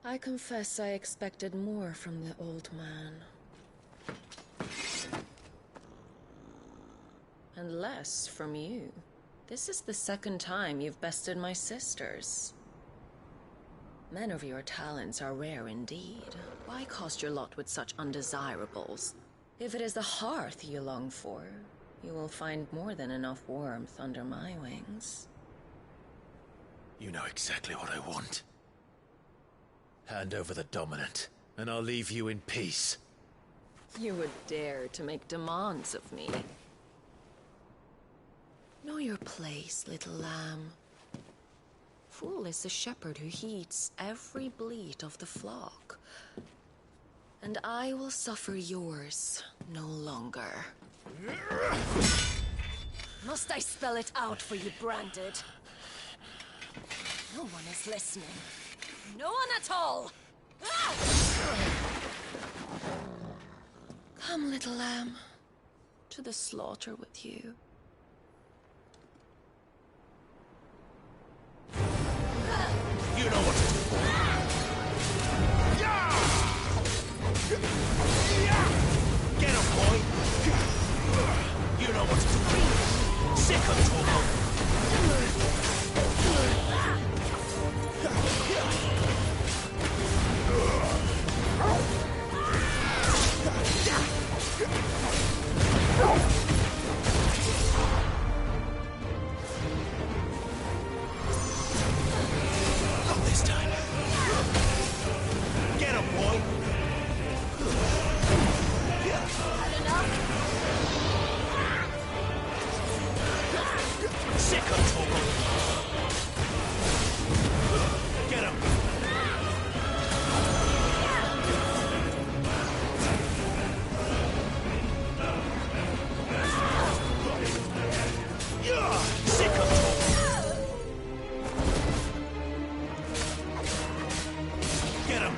I confess I expected more from the old man. And less from you. This is the second time you've bested my sisters. Men of your talents are rare indeed. Why cast your lot with such undesirables? If it is the hearth you long for, you will find more than enough warmth under my wings. You know exactly what I want. Hand over the dominant, and I'll leave you in peace. You would dare to make demands of me. Know your place, little lamb. Fool is the shepherd who heeds every bleat of the flock. And I will suffer yours no longer. Must I spell it out for you, Branded? No one is listening. No one at all! Ah! Come, little lamb, to the slaughter with you. You know what to do. Get him, boy! You know what to do. Sick of trouble. Not this time. Get him, boy! Had enough? Sick of trouble. Get him! Sick of trouble. Get him!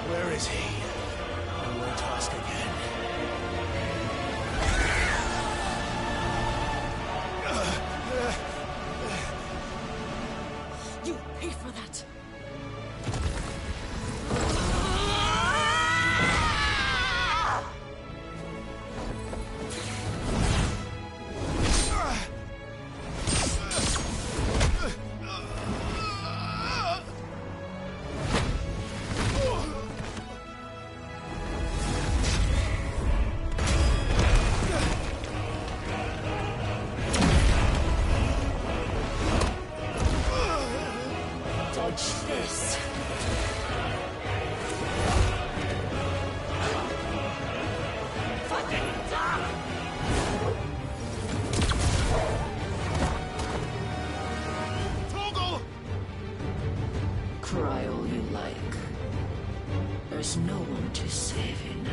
Where is he? I won't ask again. You pay for that. Dodge this. Cry all you like. There's no one to save you now.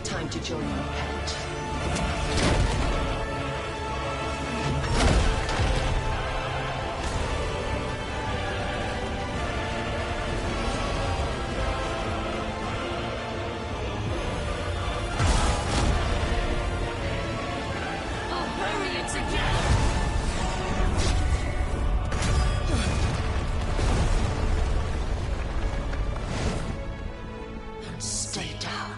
Time to join your pet. I'll bury you together! Stay down.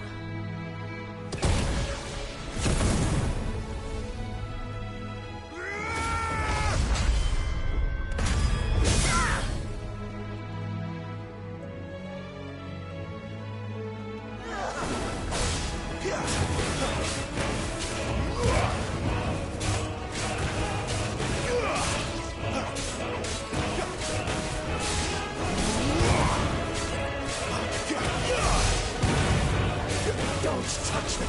Don't touch me!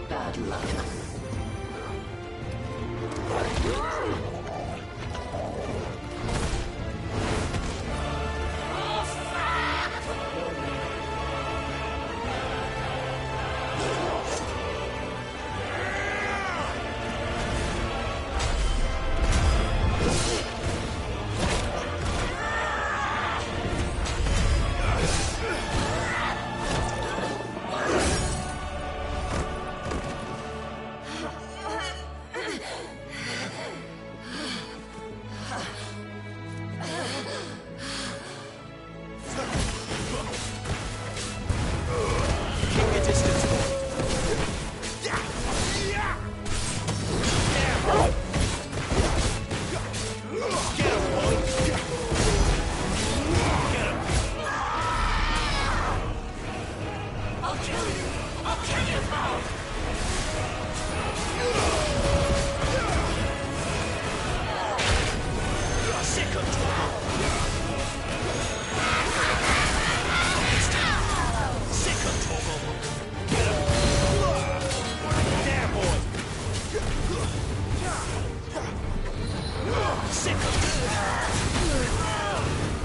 Bad luck. I'll kill you! I'll kill you both! Sick of trouble! Sick of trouble! Get him! There, boy! Sick of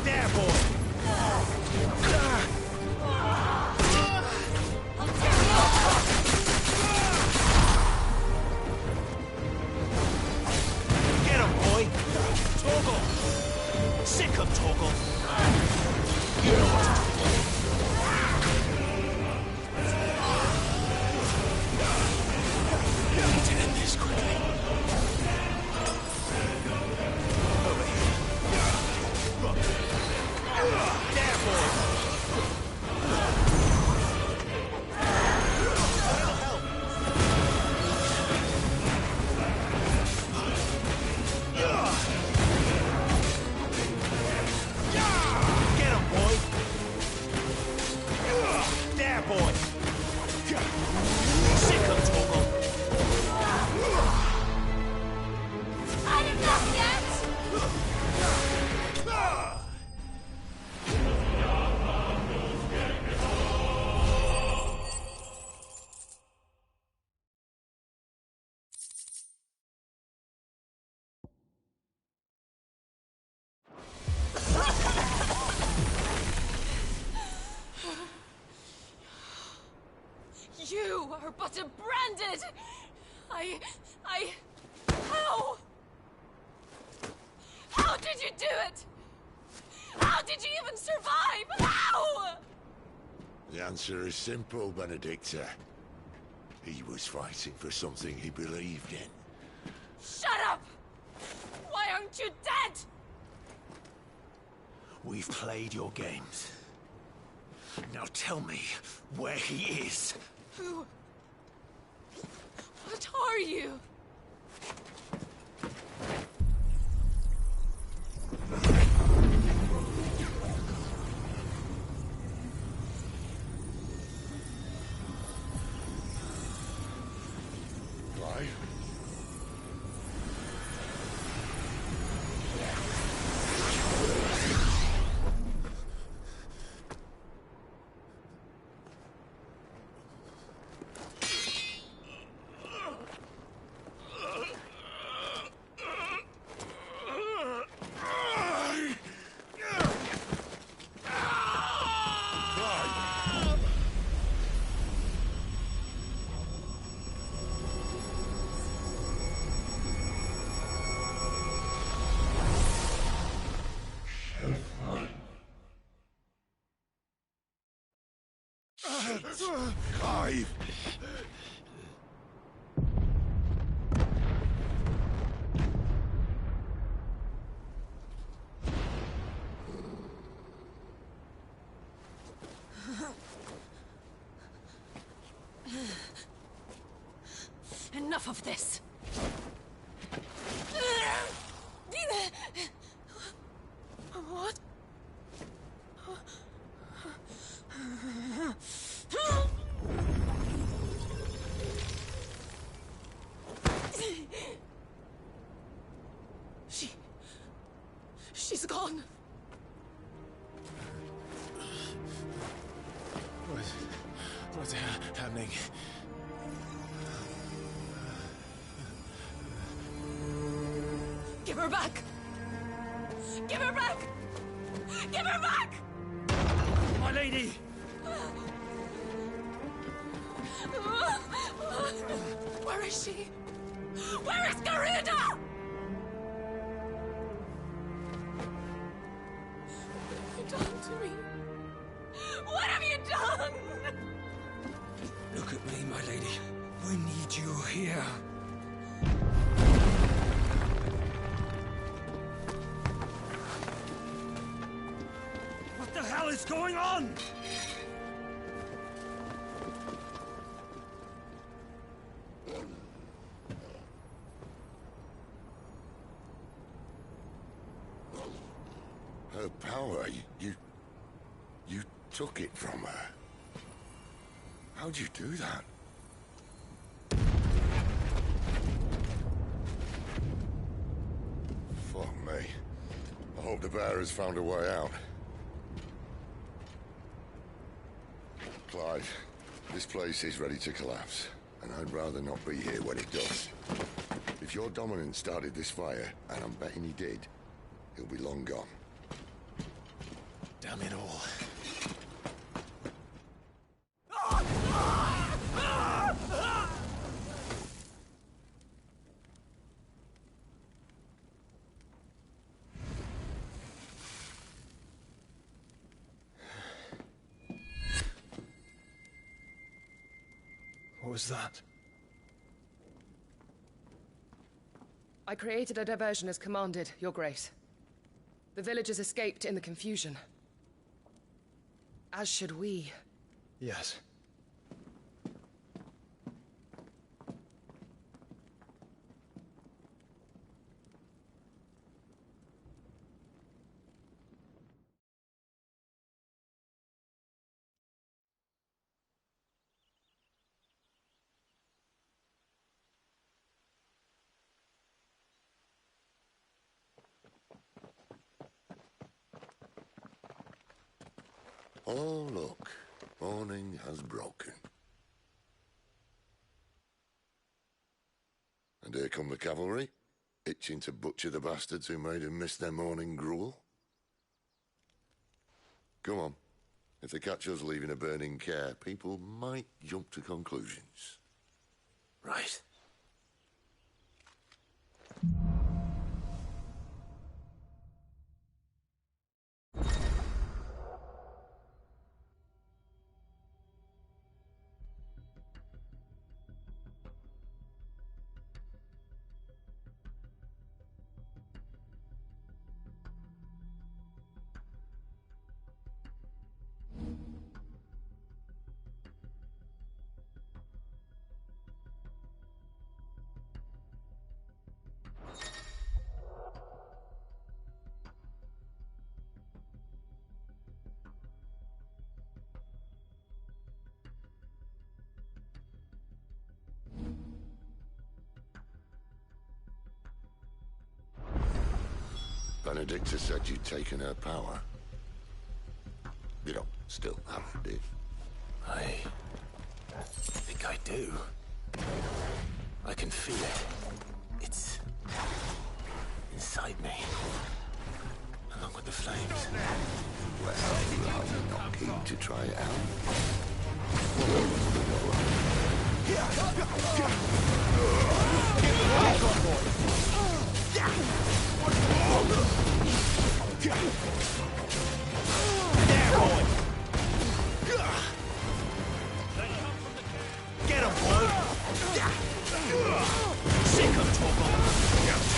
there, boy! Get him, boy! Toggle! Sick of Toggle! You know what to do. We need to end this quickly. Over here. There, boy! You are but a branded! How? How did you do it? How did you even survive? How? The answer is simple, Benedicta. He was fighting for something he believed in. Shut up! Why aren't you dead? We've played your games. Now tell me where he is. Who? What are you? Clive? Clive! Enough of this! What? She's gone. What's happening? Give her back! Give her back! Give her back! My lady! Where is she? Where is Garuda? What have you done to me? What have you done? Look at me, my lady. We need you here. What the hell is going on? Her power, you took it from her. How'd you do that? Fuck me. I hope the bear has found a way out. Clive, this place is ready to collapse, and I'd rather not be here when it does. If your dominant started this fire, and I'm betting he did, he'll be long gone. Damn it all. What was that? I created a diversion as commanded, Your Grace. The villagers escaped in the confusion. As should we. Yes. Oh, look. Morning has broken. And here come the cavalry, itching to butcher the bastards who made them miss their morning gruel. Come on. If they catch us leaving a burning care, people might jump to conclusions. Right. Benedicta said you'd taken her power. You don't still have it, do you? I think I do. I can feel it. It's inside me. Along with the flames. Well, are you not keen to try it out? Get him, boy! Sick of trouble! Get him!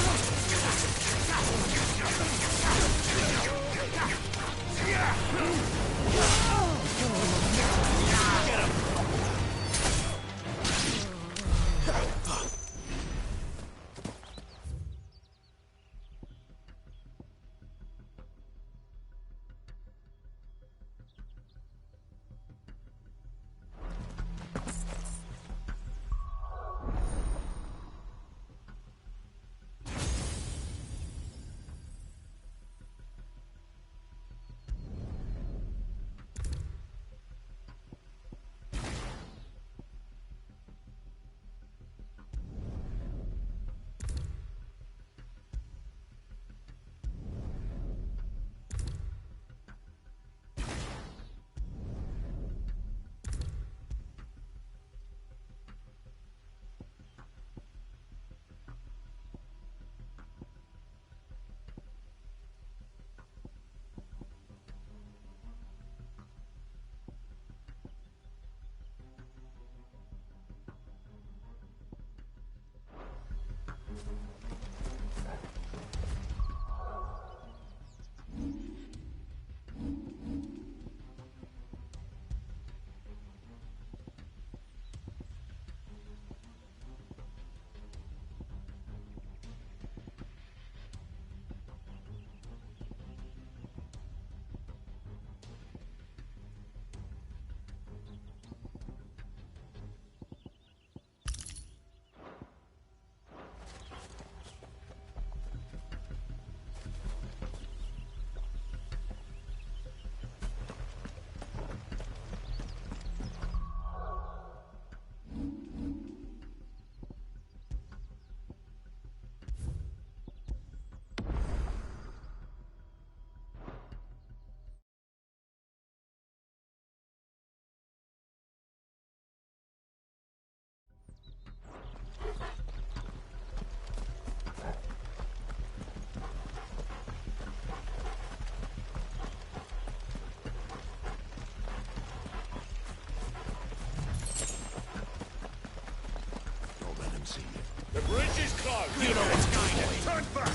You know what's going on. Turn back!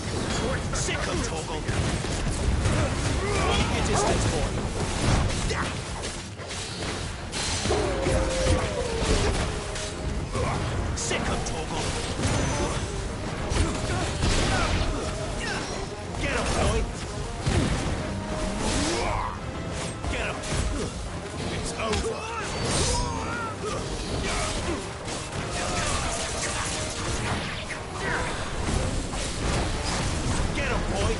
Sick of Torgal. Keep your distance, boy. Sick of Torgal. Get him, boy. Get him. It's over. Get him, boy.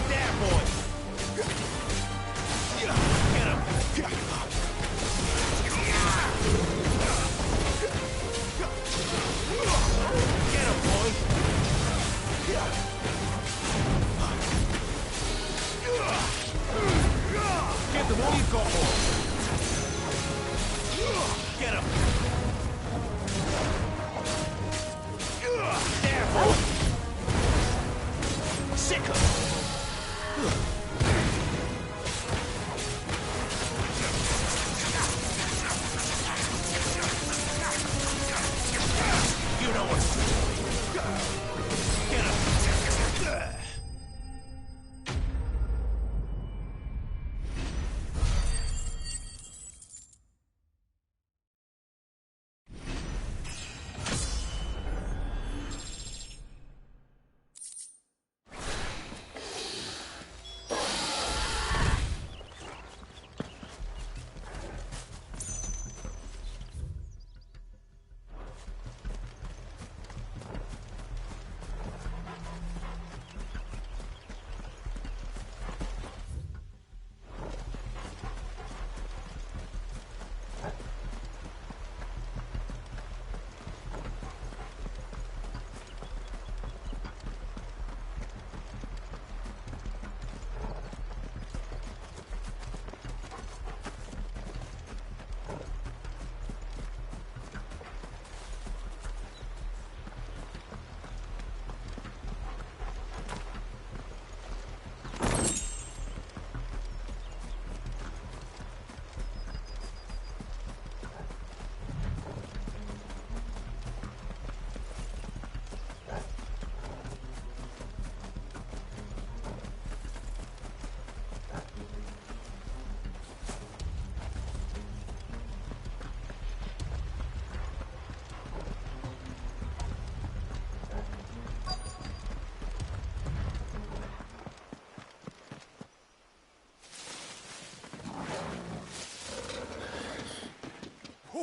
There, boy. Get him. Get him, boy. Give them all you've got, boy. Get him. There, boy. Sick of him. You know what's true. Get him.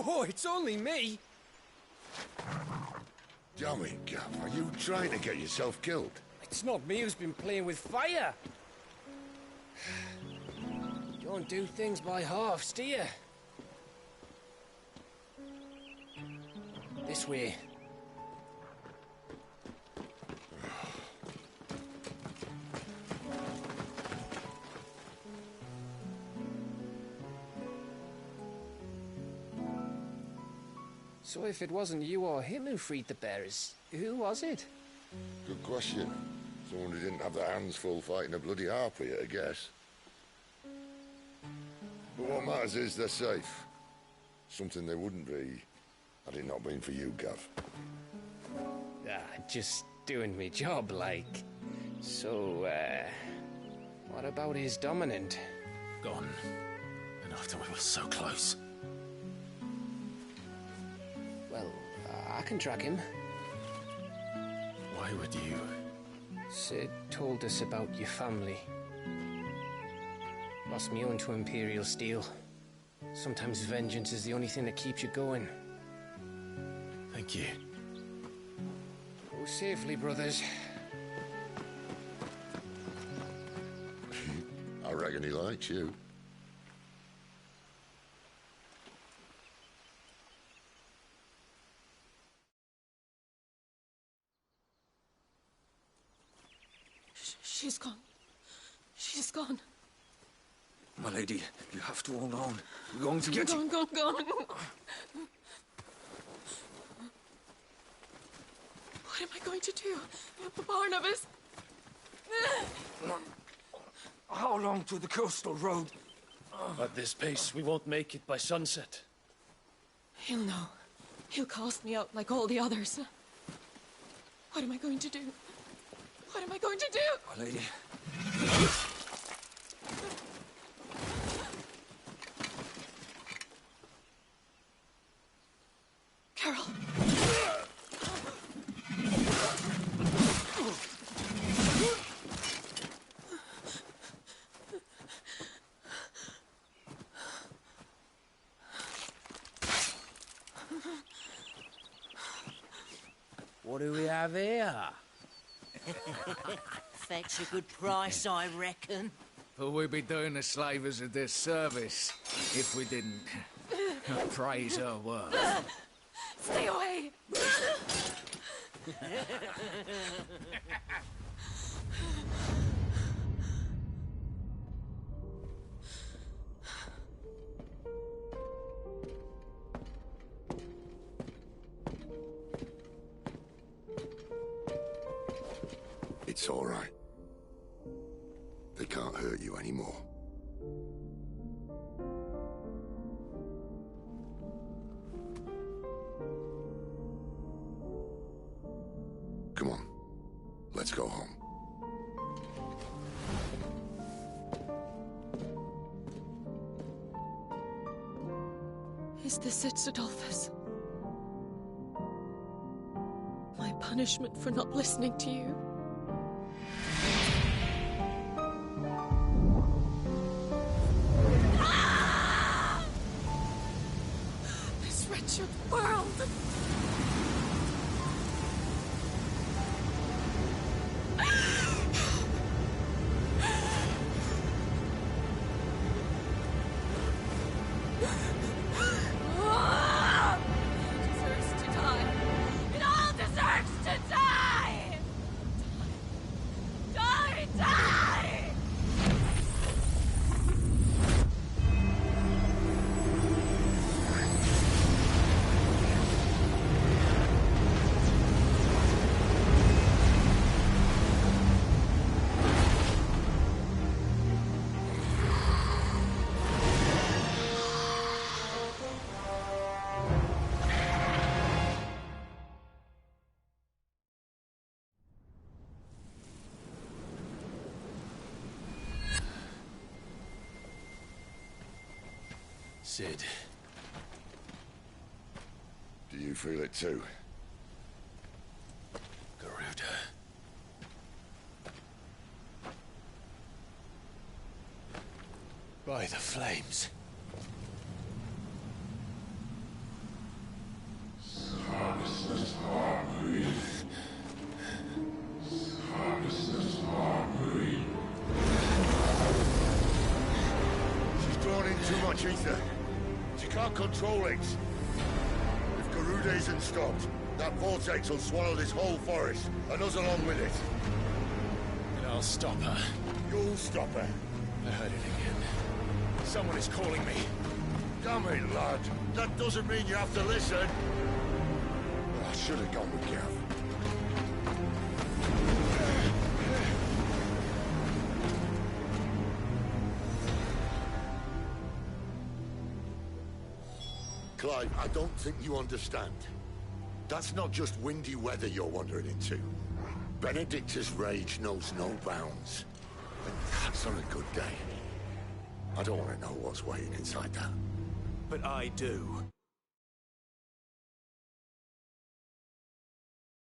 Oh, it's only me. Damn it, Gav, are you trying to get yourself killed? It's not me who's been playing with fire. You don't do things by halves, do you? This way. So if it wasn't you or him who freed the bearers, who was it? Good question. Someone who didn't have their hands full fighting a bloody harpy, I guess. But what matters is they're safe. Something they wouldn't be had it not been for you, Gav. Just doing me job, like. So, what about his dominant? Gone. And after we were so close. Well, I can track him. Why would you? Cid told us about your family. Lost me own to Imperial steel. Sometimes vengeance is the only thing that keeps you going. Thank you. Go safely, brothers. I reckon he likes you. She's gone. She's gone. My lady, you have to hold on. We're going to get you. Gone. What am I going to do? Barnabas? How long to the coastal road? At this pace, we won't make it by sunset. He'll know. He'll cast me out like all the others. What am I going to do? What am I going to do? My lady. Carol. What do we have here? Fetch a good price, I reckon. But we'd be doing the slavers a disservice if we didn't praise her work. Stay away! It's all right. They can't hurt you anymore. Come on. Let's go home. Is this it, Adolphus? My punishment for not listening to you? This wretched world! Deserves to die. It all deserves to die! Die! Die! Cid. Do you feel it too? Garuda. By the flames. She's drawn in too much ether. She can't control it. If Garuda isn't stopped, that vortex will swallow this whole forest, and us along with it. And I'll stop her. You'll stop her. I heard it again. Someone is calling me. Damn it, lad. That doesn't mean you have to listen. I should have gone with Gav. Clive, I don't think you understand. That's not just windy weather you're wandering into. Benedicta's rage knows no bounds. And that's on a good day. I don't want to know what's waiting inside that. But I do.